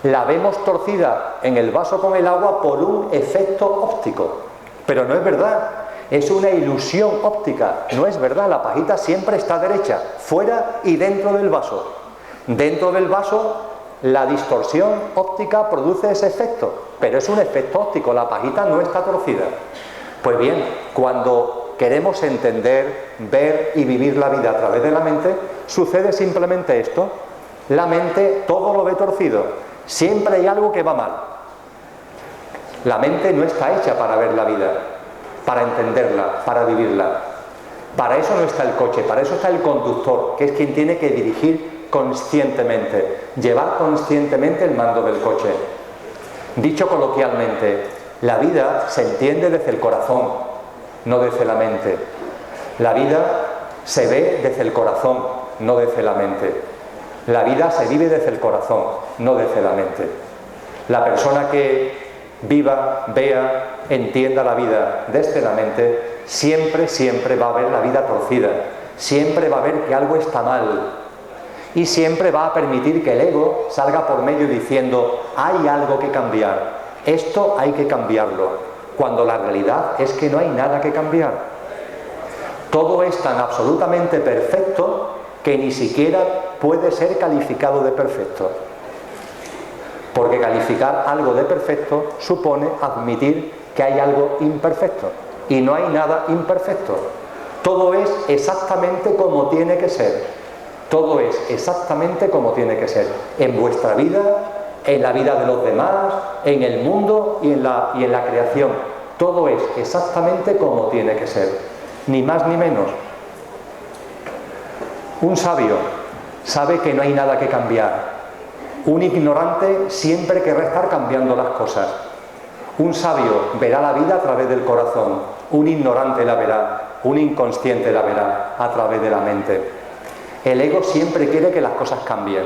La vemos torcida en el vaso con el agua por un efecto óptico. Pero no es verdad. Es una ilusión óptica. No es verdad. La pajita siempre está derecha, fuera y dentro del vaso. Dentro del vaso, la distorsión óptica produce ese efecto, pero es un efecto óptico, la pajita no está torcida. Pues bien, cuando queremos entender, ver y vivir la vida a través de la mente, sucede simplemente esto. La mente todo lo ve torcido, siempre hay algo que va mal. La mente no está hecha para ver la vida, para entenderla, para vivirla. Para eso no está el coche, para eso está el conductor, que es quien tiene que dirigir conscientemente, llevar conscientemente el mando del coche. Dicho coloquialmente, la vida se entiende desde el corazón, no desde la mente. La vida se ve desde el corazón, no desde la mente. La vida se vive desde el corazón, no desde la mente. La persona que viva, vea, entienda la vida desde la mente, siempre va a ver la vida torcida, siempre va a ver que algo está mal y siempre va a permitir que el ego salga por medio diciendo: hay algo que cambiar, esto hay que cambiarlo, cuando la realidad es que no hay nada que cambiar. Todo es tan absolutamente perfecto que ni siquiera puede ser calificado de perfecto. Porque calificar algo de perfecto supone admitir que hay algo imperfecto. Y no hay nada imperfecto. Todo es exactamente como tiene que ser. Todo es exactamente como tiene que ser. En vuestra vida, en la vida de los demás, en el mundo y en la creación. Todo es exactamente como tiene que ser. Ni más ni menos. Un sabio sabe que no hay nada que cambiar. Un ignorante siempre querrá estar cambiando las cosas. Un sabio verá la vida a través del corazón, un ignorante la verá, un inconsciente la verá a través de la mente. El ego siempre quiere que las cosas cambien,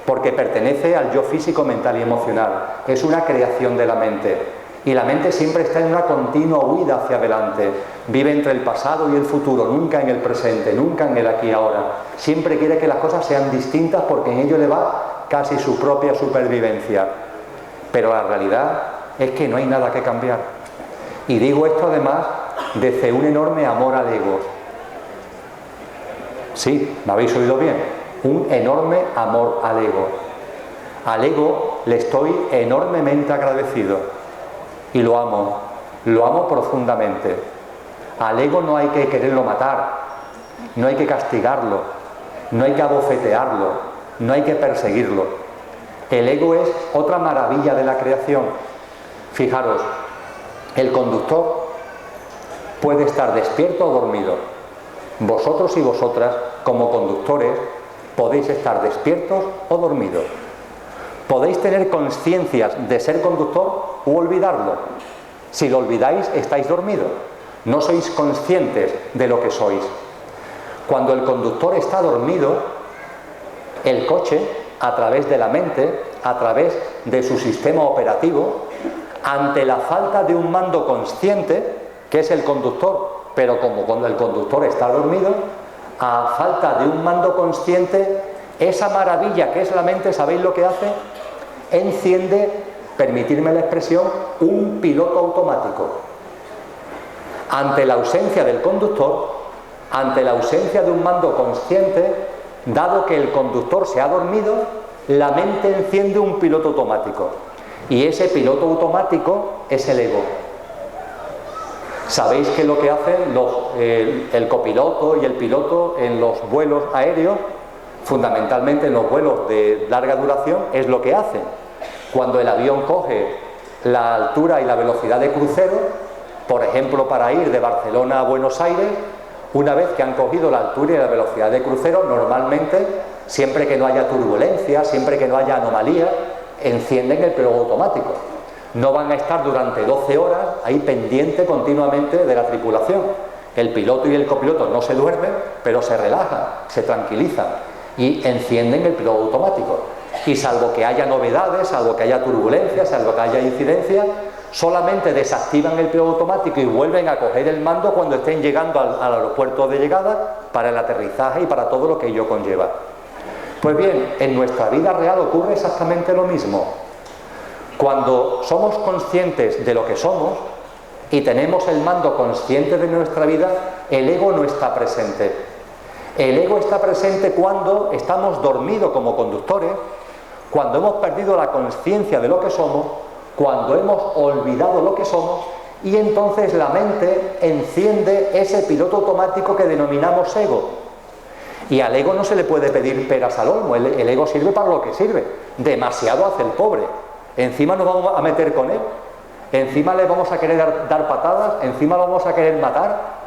porque pertenece al yo físico, mental y emocional. Es una creación de la mente. Y la mente siempre está en una continua huida hacia adelante. Vive entre el pasado y el futuro, nunca en el presente, nunca en el aquí y ahora. Siempre quiere que las cosas sean distintas porque en ello le va casi su propia supervivencia. Pero la realidad es que no hay nada que cambiar. Y digo esto además desde un enorme amor al ego. Sí, me habéis oído bien. Un enorme amor al ego. Al ego le estoy enormemente agradecido. Y lo amo profundamente. Al ego no hay que quererlo matar, no hay que castigarlo, no hay que abofetearlo, no hay que perseguirlo. El ego es otra maravilla de la creación. Fijaros, el conductor puede estar despierto o dormido. Vosotros y vosotras, como conductores, podéis estar despiertos o dormidos. Podéis tener conciencias de ser conductor o olvidarlo. Si lo olvidáis, estáis dormidos. No sois conscientes de lo que sois. Cuando el conductor está dormido, el coche, a través de la mente, a través de su sistema operativo, ante la falta de un mando consciente, que es el conductor, pero como cuando el conductor está dormido, a falta de un mando consciente, esa maravilla que es la mente, ¿sabéis lo que hace? Enciende, permitirme la expresión, un piloto automático. Ante la ausencia del conductor, ante la ausencia de un mando consciente, dado que el conductor se ha dormido, la mente enciende un piloto automático. Y ese piloto automático es el ego. ¿Sabéis qué es lo que hacen el copiloto y el piloto en los vuelos aéreos? Fundamentalmente en los vuelos de larga duración es lo que hacen. Cuando el avión coge la altura y la velocidad de crucero, por ejemplo para ir de Barcelona a Buenos Aires, una vez que han cogido la altura y la velocidad de crucero, normalmente, siempre que no haya turbulencia, siempre que no haya anomalía, encienden el piloto automático. No van a estar durante 12 horas ahí pendiente continuamente de la tripulación. El piloto y el copiloto no se duermen, pero se relajan, se tranquilizan y encienden el piloto automático. Y salvo que haya novedades, salvo que haya turbulencias, salvo que haya incidencias, solamente desactivan el piloto automático y vuelven a coger el mando cuando estén llegando al aeropuerto de llegada para el aterrizaje y para todo lo que ello conlleva. Pues bien, en nuestra vida real ocurre exactamente lo mismo. Cuando somos conscientes de lo que somos y tenemos el mando consciente de nuestra vida, el ego no está presente. El ego está presente cuando estamos dormidos como conductores, cuando hemos perdido la conciencia de lo que somos, cuando hemos olvidado lo que somos, y entonces la mente enciende ese piloto automático que denominamos ego. Y al ego no se le puede pedir peras al olmo, el ego sirve para lo que sirve. Demasiado hace el pobre. Encima nos vamos a meter con él, encima le vamos a querer dar patadas, encima lo vamos a querer matar.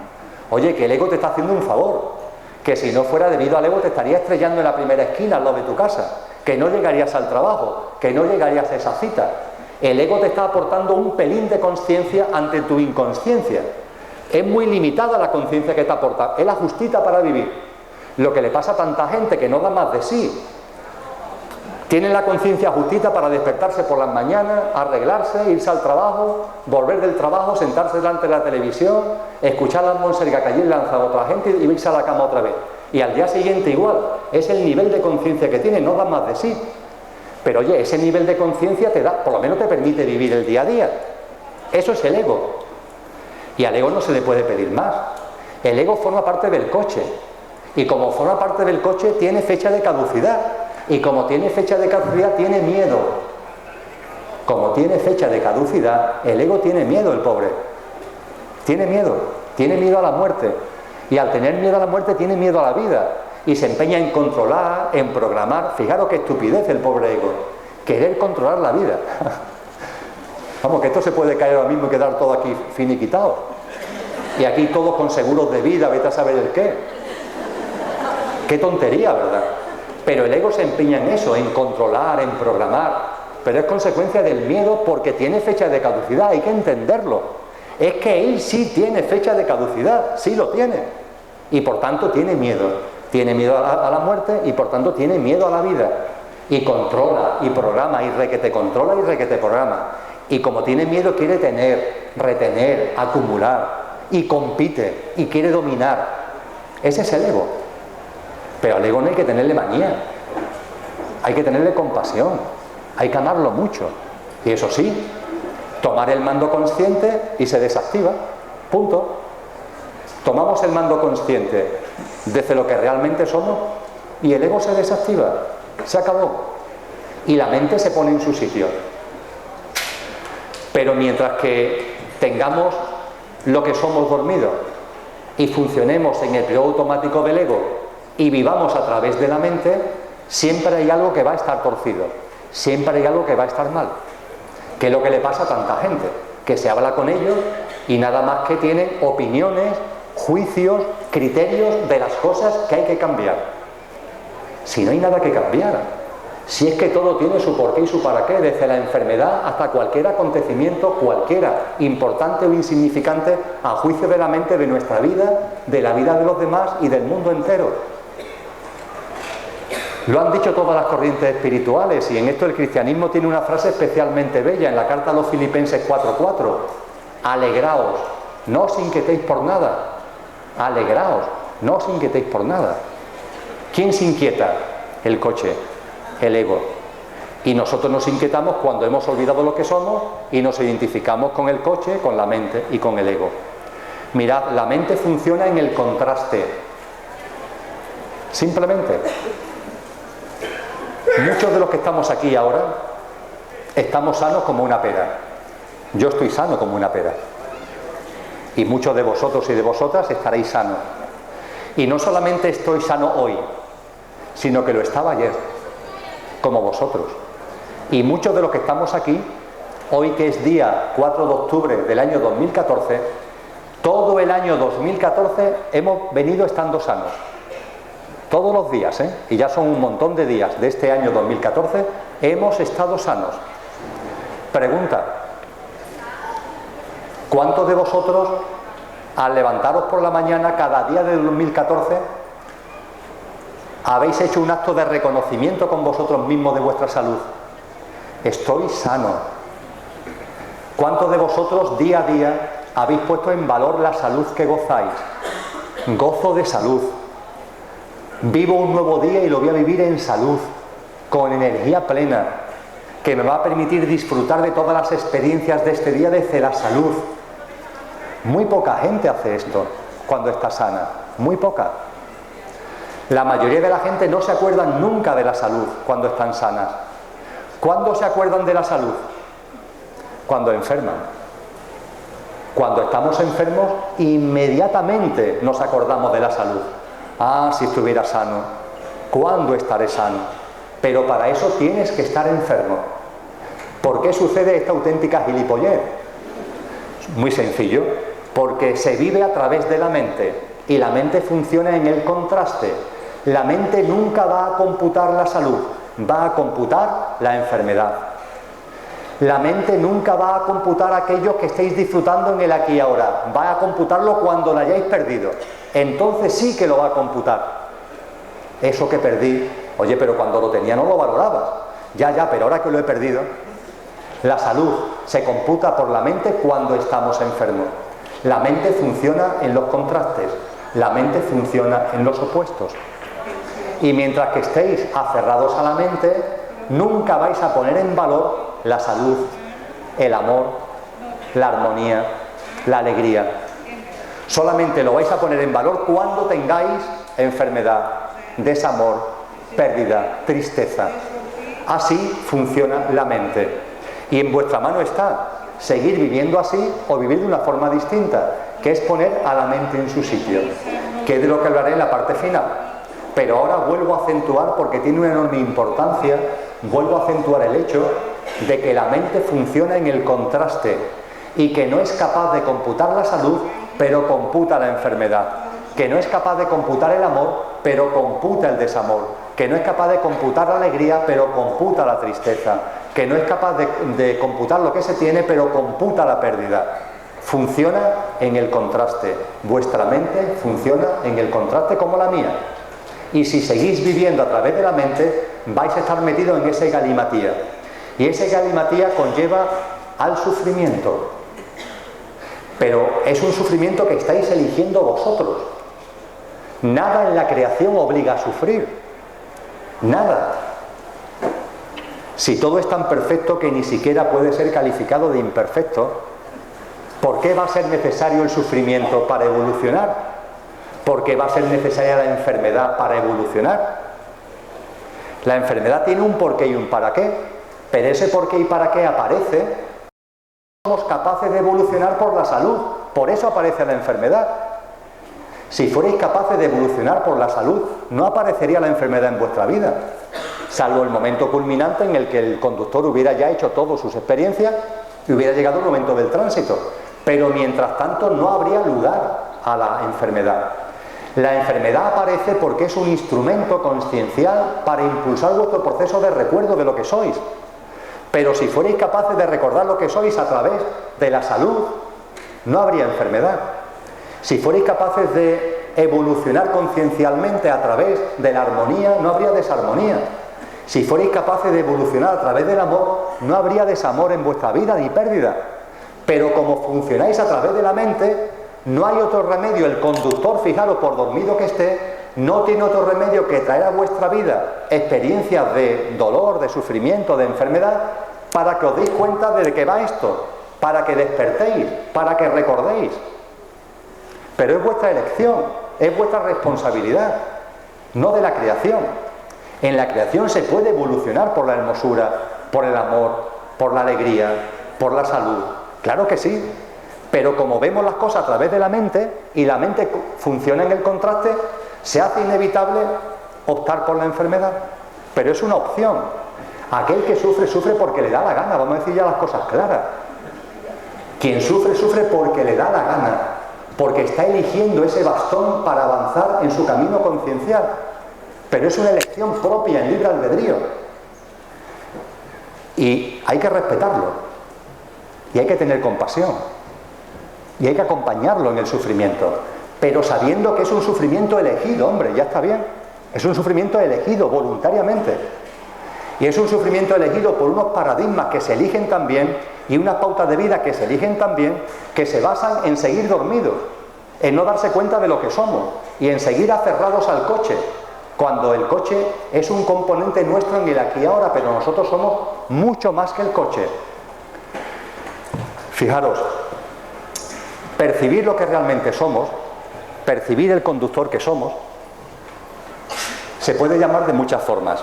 Oye, que el ego te está haciendo un favor, que si no fuera debido al ego te estaría estrellando en la primera esquina al lado de tu casa, que no llegarías al trabajo, que no llegarías a esa cita. El ego te está aportando un pelín de conciencia ante tu inconsciencia. Es muy limitada la conciencia que te aporta, es la justita para vivir. Lo que le pasa a tanta gente que no da más de sí. Tienen la conciencia justita para despertarse por las mañanas, arreglarse, irse al trabajo, volver del trabajo, sentarse delante de la televisión, escuchar a Monserga que allí lanza a otra gente y irse a la cama otra vez. Y al día siguiente igual. Es el nivel de conciencia que tiene, no da más de sí. Pero oye, ese nivel de conciencia te da, por lo menos te permite vivir el día a día. Eso es el ego. Y al ego no se le puede pedir más. El ego forma parte del coche. Y como forma parte del coche, tiene fecha de caducidad. Y como tiene fecha de caducidad, tiene miedo. Como tiene fecha de caducidad, el ego tiene miedo, el pobre. Tiene miedo a la muerte. Y al tener miedo a la muerte, tiene miedo a la vida. Y se empeña en controlar, en programar. Fijaros qué estupidez el pobre ego. Querer controlar la vida. Vamos, que esto se puede caer ahora mismo y quedar todo aquí finiquitado. Y aquí todos con seguros de vida, vete a saber el qué. Qué tontería, ¿verdad? Pero el ego se empeña en eso, en controlar, en programar. Pero es consecuencia del miedo porque tiene fecha de caducidad, hay que entenderlo. Es que él sí tiene fecha de caducidad, sí lo tiene. Y por tanto tiene miedo. Tiene miedo a la muerte y por tanto tiene miedo a la vida. Y controla, y programa, y requete controla, y requete programa. Y como tiene miedo quiere tener, retener, acumular. Y compite, y quiere dominar. Ese es el ego. Pero al ego no hay que tenerle manía. Hay que tenerle compasión. Hay que amarlo mucho. Y eso sí, tomar el mando consciente y se desactiva. Punto. Tomamos el mando consciente desde lo que realmente somos y el ego se desactiva. Se acabó. Y la mente se pone en su sitio. Pero mientras que tengamos lo que somos dormidos y funcionemos en el piloto automático del ego y vivamos a través de la mente, siempre hay algo que va a estar torcido. Siempre hay algo que va a estar mal. Que es lo que le pasa a tanta gente, que se habla con ellos y nada más que tienen opiniones, juicios, criterios de las cosas que hay que cambiar. Si no hay nada que cambiar, si es que todo tiene su porqué y su para qué, desde la enfermedad hasta cualquier acontecimiento, cualquiera, importante o insignificante, a juicio de la mente de nuestra vida, de la vida de los demás y del mundo entero. Lo han dicho todas las corrientes espirituales y en esto el cristianismo tiene una frase especialmente bella en la carta a los Filipenses 4:4. Alegraos, no os inquietéis por nada. Alegraos, no os inquietéis por nada. ¿Quién se inquieta? El coche, el ego. Y nosotros nos inquietamos cuando hemos olvidado lo que somos y nos identificamos con el coche, con la mente y con el ego. Mirad, la mente funciona en el contraste. Simplemente. Muchos de los que estamos aquí ahora estamos sanos como una pera. Yo estoy sano como una pera. Y muchos de vosotros y de vosotras estaréis sanos. Y no solamente estoy sano hoy, sino que lo estaba ayer, como vosotros. Y muchos de los que estamos aquí, hoy que es día 4 de octubre del año 2014, todo el año 2014 hemos venido estando sanos. Todos los días, y ya son un montón de días de este año 2014, hemos estado sanos. Pregunta, ¿cuántos de vosotros, al levantaros por la mañana cada día del 2014, habéis hecho un acto de reconocimiento con vosotros mismos de vuestra salud? Estoy sano. ¿Cuántos de vosotros día a día habéis puesto en valor la salud que gozáis? Gozo de salud. Vivo un nuevo día y lo voy a vivir en salud, con energía plena, que me va a permitir disfrutar de todas las experiencias de este día desde la salud. Muy poca gente hace esto cuando está sana, muy poca. La mayoría de la gente no se acuerdan nunca de la salud cuando están sanas. ¿Cuándo se acuerdan de la salud? Cuando enferman. Cuando estamos enfermos, inmediatamente nos acordamos de la salud. Ah, si estuviera sano. ¿Cuándo estaré sano? Pero para eso tienes que estar enfermo. ¿Por qué sucede esta auténtica gilipollez? Muy sencillo. Porque se vive a través de la mente. Y la mente funciona en el contraste. La mente nunca va a computar la salud, va a computar la enfermedad. La mente nunca va a computar aquello que estéis disfrutando en el aquí y ahora, va a computarlo cuando lo hayáis perdido. Entonces sí que lo va a computar. Eso que perdí, oye, pero cuando lo tenía no lo valorabas. Ya, pero ahora que lo he perdido. La salud se computa por la mente cuando estamos enfermos. La mente funciona en los contrastes, la mente funciona en los opuestos. Y mientras que estéis aferrados a la mente, nunca vais a poner en valor la salud, el amor, la armonía, la alegría. Solamente lo vais a poner en valor cuando tengáis enfermedad, desamor, pérdida, tristeza. Así funciona la mente. Y en vuestra mano está seguir viviendo así o vivir de una forma distinta, que es poner a la mente en su sitio, que es de lo que hablaré en la parte final. Pero ahora vuelvo a acentuar, porque tiene una enorme importancia, vuelvo a acentuar el hecho de que la mente funciona en el contraste y que no es capaz de computar la salud, pero computa la enfermedad, que no es capaz de computar el amor, pero computa el desamor, que no es capaz de computar la alegría, pero computa la tristeza, que no es capaz de computar lo que se tiene, pero computa la pérdida. Funciona en el contraste. Vuestra mente funciona en el contraste como la mía. Y si seguís viviendo a través de la mente, vais a estar metidos en ese galimatía. Y ese galimatía conlleva al sufrimiento. Pero es un sufrimiento que estáis eligiendo vosotros. Nada en la creación obliga a sufrir. Nada. Si todo es tan perfecto que ni siquiera puede ser calificado de imperfecto, ¿por qué va a ser necesario el sufrimiento para evolucionar? ¿Por qué va a ser necesaria la enfermedad para evolucionar? La enfermedad tiene un porqué y un para qué, pero ese porqué y para qué aparece. Somos capaces de evolucionar por la salud, por eso aparece la enfermedad. Si fuerais capaces de evolucionar por la salud, no aparecería la enfermedad en vuestra vida, salvo el momento culminante en el que el conductor hubiera ya hecho todas sus experiencias y hubiera llegado el momento del tránsito. Pero mientras tanto no habría lugar a la enfermedad. La enfermedad aparece porque es un instrumento consciencial para impulsar vuestro proceso de recuerdo de lo que sois. Pero si fuerais capaces de recordar lo que sois a través de la salud, no habría enfermedad. Si fuerais capaces de evolucionar conciencialmente a través de la armonía, no habría desarmonía. Si fuerais capaces de evolucionar a través del amor, no habría desamor en vuestra vida ni pérdida. Pero como funcionáis a través de la mente, no hay otro remedio. El conductor, fijaros, por dormido que esté, no tiene otro remedio que traer a vuestra vida experiencias de dolor, de sufrimiento, de enfermedad, para que os deis cuenta de qué va esto, para que despertéis, para que recordéis. Pero es vuestra elección, es vuestra responsabilidad, no de la creación. En la creación se puede evolucionar por la hermosura, por el amor, por la alegría, por la salud. Claro que sí, pero como vemos las cosas a través de la mente y la mente funciona en el contraste, se hace inevitable optar por la enfermedad. Pero es una opción. Aquel que sufre, sufre porque le da la gana, vamos a decir ya las cosas claras. Quien sufre, sufre porque le da la gana, porque está eligiendo ese bastón para avanzar en su camino conciencial. Pero es una elección propia, en libre albedrío. Y hay que respetarlo. Y hay que tener compasión. Y hay que acompañarlo en el sufrimiento. Pero sabiendo que es un sufrimiento elegido, hombre, ya está bien. Es un sufrimiento elegido voluntariamente. Y es un sufrimiento elegido por unos paradigmas que se eligen también y unas pautas de vida que se eligen también, que se basan en seguir dormidos, en no darse cuenta de lo que somos y en seguir aferrados al coche, cuando el coche es un componente nuestro en el aquí y ahora, pero nosotros somos mucho más que el coche. Fijaros, percibir lo que realmente somos, percibir el conductor que somos, Se puede llamar de muchas formas.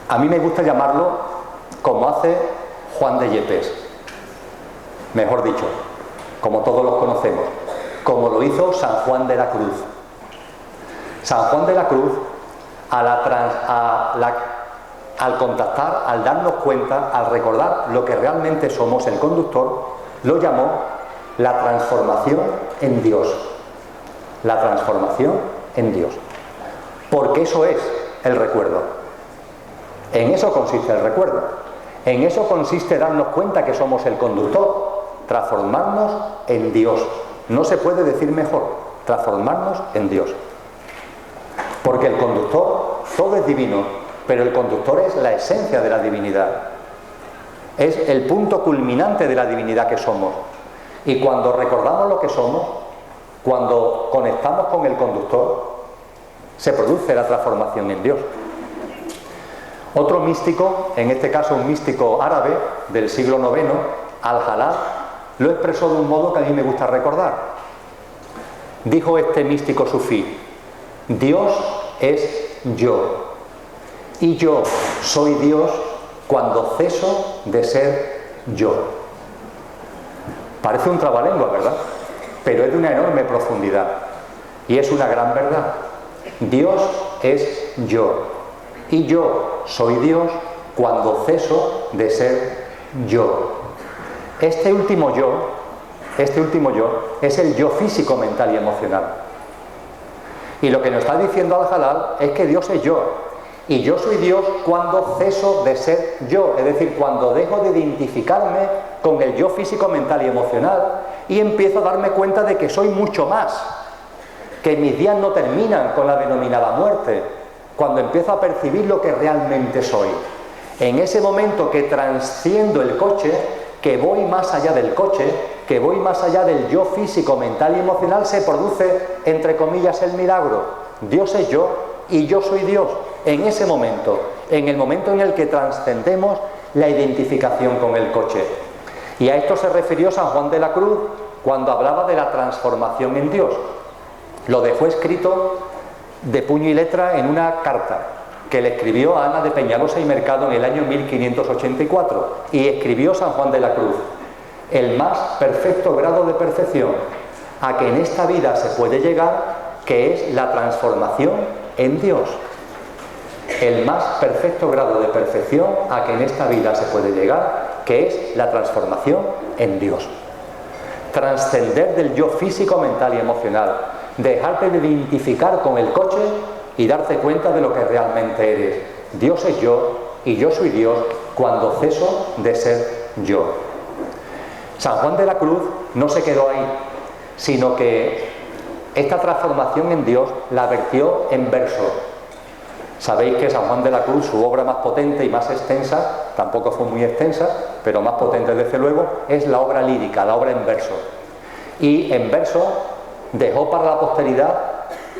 A mí me gusta llamarlo como hace Juan de Yepes, mejor dicho, como todos los conocemos, como lo hizo San Juan de la Cruz. San Juan de la Cruz, al contactar, al darnos cuenta, al recordar lo que realmente somos, el conductor, lo llamó la transformación en Dios. La transformación en Dios. Porque eso es el recuerdo. En eso consiste el recuerdo. En eso consiste darnos cuenta que somos el conductor, transformarnos en Dios. No se puede decir mejor, transformarnos en Dios. Porque el conductor, todo es divino, pero el conductor es la esencia de la divinidad. Es el punto culminante de la divinidad que somos. Y cuando recordamos lo que somos, cuando conectamos con el conductor, se produce la transformación en Dios. Otro místico, en este caso un místico árabe del siglo IX, Al-Jalal, lo expresó de un modo que a mí me gusta recordar. Dijo este místico sufí: Dios es yo, y yo soy Dios cuando ceso de ser yo. Parece un trabalengua, ¿verdad? Pero es de una enorme profundidad y es una gran verdad. Dios es yo, y yo soy Dios cuando ceso de ser yo. Este último yo es el yo físico, mental y emocional. Y lo que nos está diciendo Al-Jalal es que Dios es yo, y yo soy Dios cuando ceso de ser yo, es decir, cuando dejo de identificarme con el yo físico, mental y emocional y empiezo a darme cuenta de que soy mucho más, que mis días no terminan con la denominada muerte, cuando empiezo a percibir lo que realmente soy. En ese momento que trasciendo el coche, que voy más allá del coche, que voy más allá del yo físico, mental y emocional, se produce, entre comillas, el milagro. Dios es yo y yo soy Dios. En ese momento, en el momento en el que trascendemos la identificación con el coche. Y a esto se refirió San Juan de la Cruz cuando hablaba de la transformación en Dios. Lo dejó escrito de puño y letra en una carta que le escribió a Ana de Peñalosa y Mercado en el año 1584, y escribió San Juan de la Cruz: el más perfecto grado de perfección a que en esta vida se puede llegar, que es la transformación en Dios. El más perfecto grado de perfección a que en esta vida se puede llegar, que es la transformación en Dios. Trascender del yo físico, mental y emocional, dejarte de identificar con el coche y darte cuenta de lo que realmente eres. Dios es yo y yo soy Dios cuando ceso de ser yo. San Juan de la Cruz no se quedó ahí, sino que esta transformación en Dios la vertió en verso. Sabéis que San Juan de la Cruz, su obra más potente y más extensa, tampoco fue muy extensa, pero más potente desde luego, es la obra lírica, la obra en verso. Y en verso dejó para la posteridad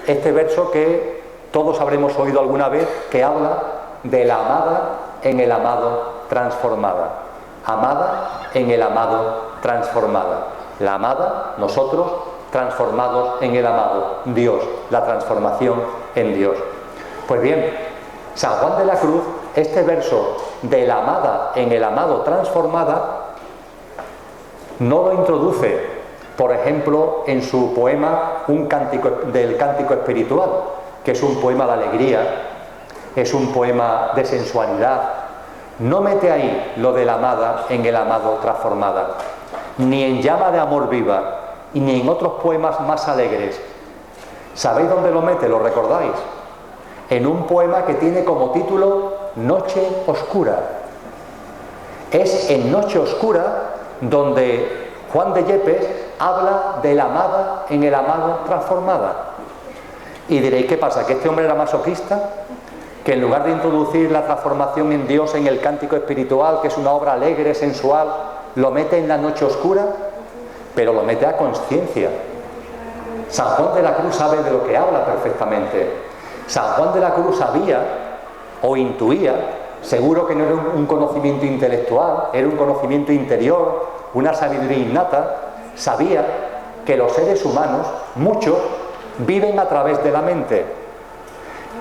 este verso que todos habremos oído alguna vez, que habla de la amada en el amado transformada. Amada en el amado transformada. La amada, nosotros, transformados en el amado, Dios, la transformación en Dios. Pues bien, San Juan de la Cruz, este verso de la amada en el amado transformada, no lo introduce, por ejemplo, en su poema del Cántico Espiritual, que es un poema de alegría, es un poema de sensualidad. No mete ahí lo de la amada en el amado transformada, ni en Llama de amor viva, y ni en otros poemas más alegres. ¿Sabéis dónde lo mete? ¿Lo recordáis? En un poema que tiene como título Noche Oscura. Es en Noche Oscura donde Juan de Yepes habla de la amada en el amado transformada. Y diréis, ¿qué pasa? ¿Que este hombre era masoquista? ¿Que en lugar de introducir la transformación en Dios en el Cántico Espiritual, que es una obra alegre, sensual, lo mete en la Noche Oscura? Pero lo mete a conciencia. San Juan de la Cruz sabe de lo que habla perfectamente. San Juan de la Cruz sabía o intuía, seguro que no era un conocimiento intelectual, era un conocimiento interior, una sabiduría innata, sabía que los seres humanos, muchos, viven a través de la mente,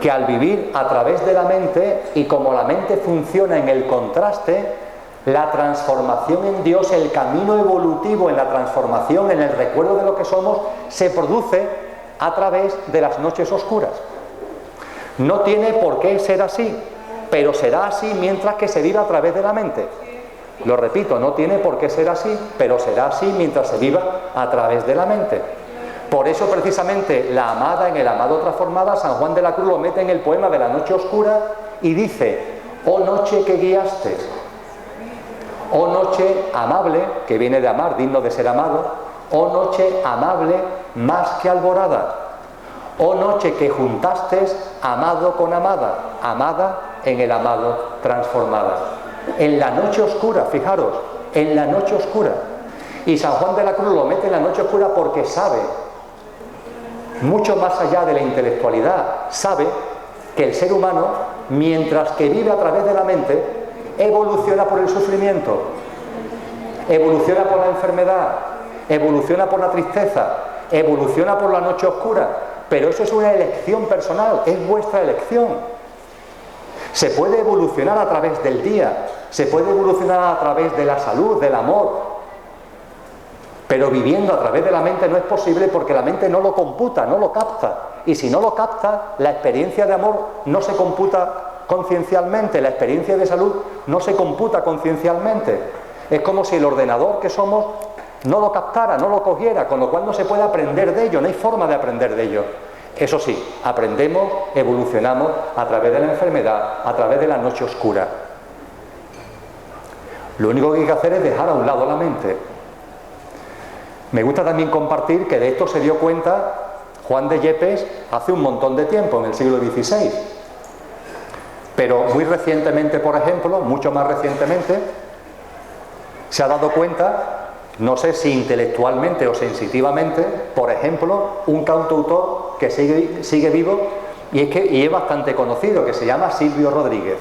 que al vivir a través de la mente, y como la mente funciona en el contraste, la transformación en Dios, el camino evolutivo en la transformación, en el recuerdo de lo que somos, se produce a través de las noches oscuras. No tiene por qué ser así, pero será así mientras que se viva a través de la mente. Lo repito, no tiene por qué ser así, pero será así mientras se viva a través de la mente. Por eso precisamente la amada, en el amado transformada, San Juan de la Cruz lo mete en el poema de la noche oscura y dice: oh noche que guiaste, oh noche amable, que viene de amar, digno de ser amado, oh noche amable más que alborada, oh noche que juntaste amado con amada, amada en el amado transformada. En la noche oscura, fijaros, en la noche oscura. Y San Juan de la Cruz lo mete en la noche oscura porque sabe, mucho más allá de la intelectualidad, sabe que el ser humano, mientras que vive a través de la mente, evoluciona por el sufrimiento, evoluciona por la enfermedad, evoluciona por la tristeza, evoluciona por la noche oscura, pero eso es una elección personal, es vuestra elección. Se puede evolucionar a través del día, se puede evolucionar a través de la salud, del amor, pero viviendo a través de la mente no es posible, porque la mente no lo computa, no lo capta, y si no lo capta, la experiencia de amor no se computa conciencialmente, la experiencia de salud no se computa conciencialmente. Es como si el ordenador que somos no lo captara, no lo cogiera, con lo cual no se puede aprender de ello, no hay forma de aprender de ello. Eso sí, aprendemos, evolucionamos a través de la enfermedad, a través de la noche oscura. Lo único que hay que hacer es dejar a un lado la mente. Me gusta también compartir que de esto se dio cuenta Juan de Yepes hace un montón de tiempo, en el siglo XVI. Pero muy recientemente, por ejemplo, mucho más recientemente, se ha dado cuenta, no sé si intelectualmente o sensitivamente, por ejemplo, un cantautor que sigue vivo y es bastante conocido, que se llama Silvio Rodríguez,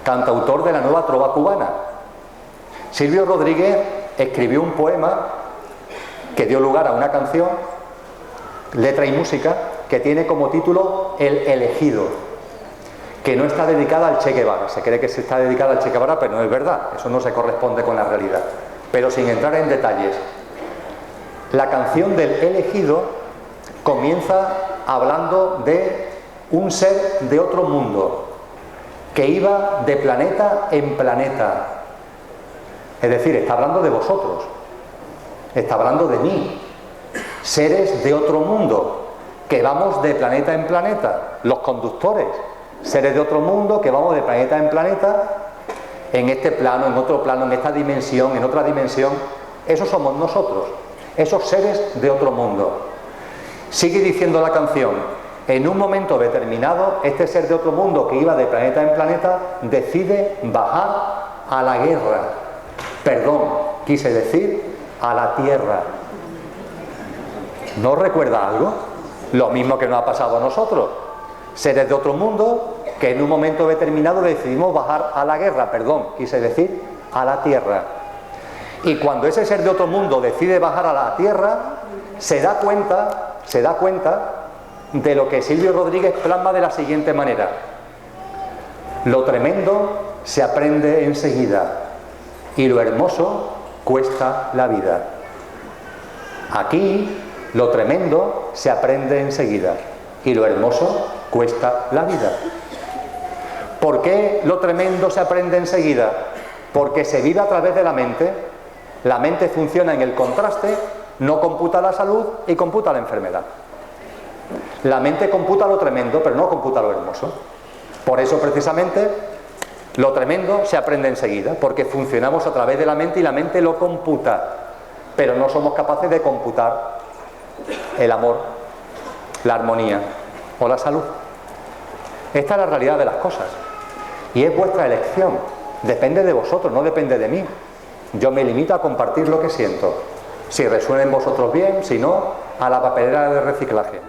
cantautor de la nueva trova cubana. Silvio Rodríguez escribió un poema que dio lugar a una canción, letra y música, que tiene como título El elegido, que no está dedicada al Che Guevara. Se cree que se está dedicada al Che Guevara, pero no es verdad, eso no se corresponde con la realidad. Pero sin entrar en detalles, la canción del elegido comienza hablando de un ser de otro mundo, que iba de planeta en planeta. Es decir, está hablando de vosotros, está hablando de mí, seres de otro mundo, que vamos de planeta en planeta, los conductores, seres de otro mundo, que vamos de planeta en planeta, en este plano, en otro plano, en esta dimensión, en otra dimensión. Esos somos nosotros, esos seres de otro mundo. Sigue diciendo la canción: en un momento determinado, este ser de otro mundo que iba de planeta en planeta decide bajar a la guerra. Perdón, quise decir a la tierra. ¿No recuerda algo? Lo mismo que nos ha pasado a nosotros. Seres de otro mundo que en un momento determinado decidimos bajar a la guerra. Perdón, quise decir a la tierra. Y cuando ese ser de otro mundo decide bajar a la tierra, se da cuenta de lo que Silvio Rodríguez plasma de la siguiente manera: lo tremendo se aprende enseguida y lo hermoso cuesta la vida. Aquí lo tremendo se aprende enseguida y lo hermoso cuesta la vida. ¿Por qué lo tremendo se aprende enseguida? Porque se vive a través de la mente funciona en el contraste, no computa la salud y computa la enfermedad. La mente computa lo tremendo, pero no computa lo hermoso. Por eso precisamente lo tremendo se aprende enseguida, porque funcionamos a través de la mente y la mente lo computa, pero no somos capaces de computar el amor, la armonía o la salud. Esta es la realidad de las cosas y es vuestra elección, depende de vosotros, no depende de mí. Yo me limito a compartir lo que siento, si resuena en vosotros bien, si no, a la papelera de reciclaje.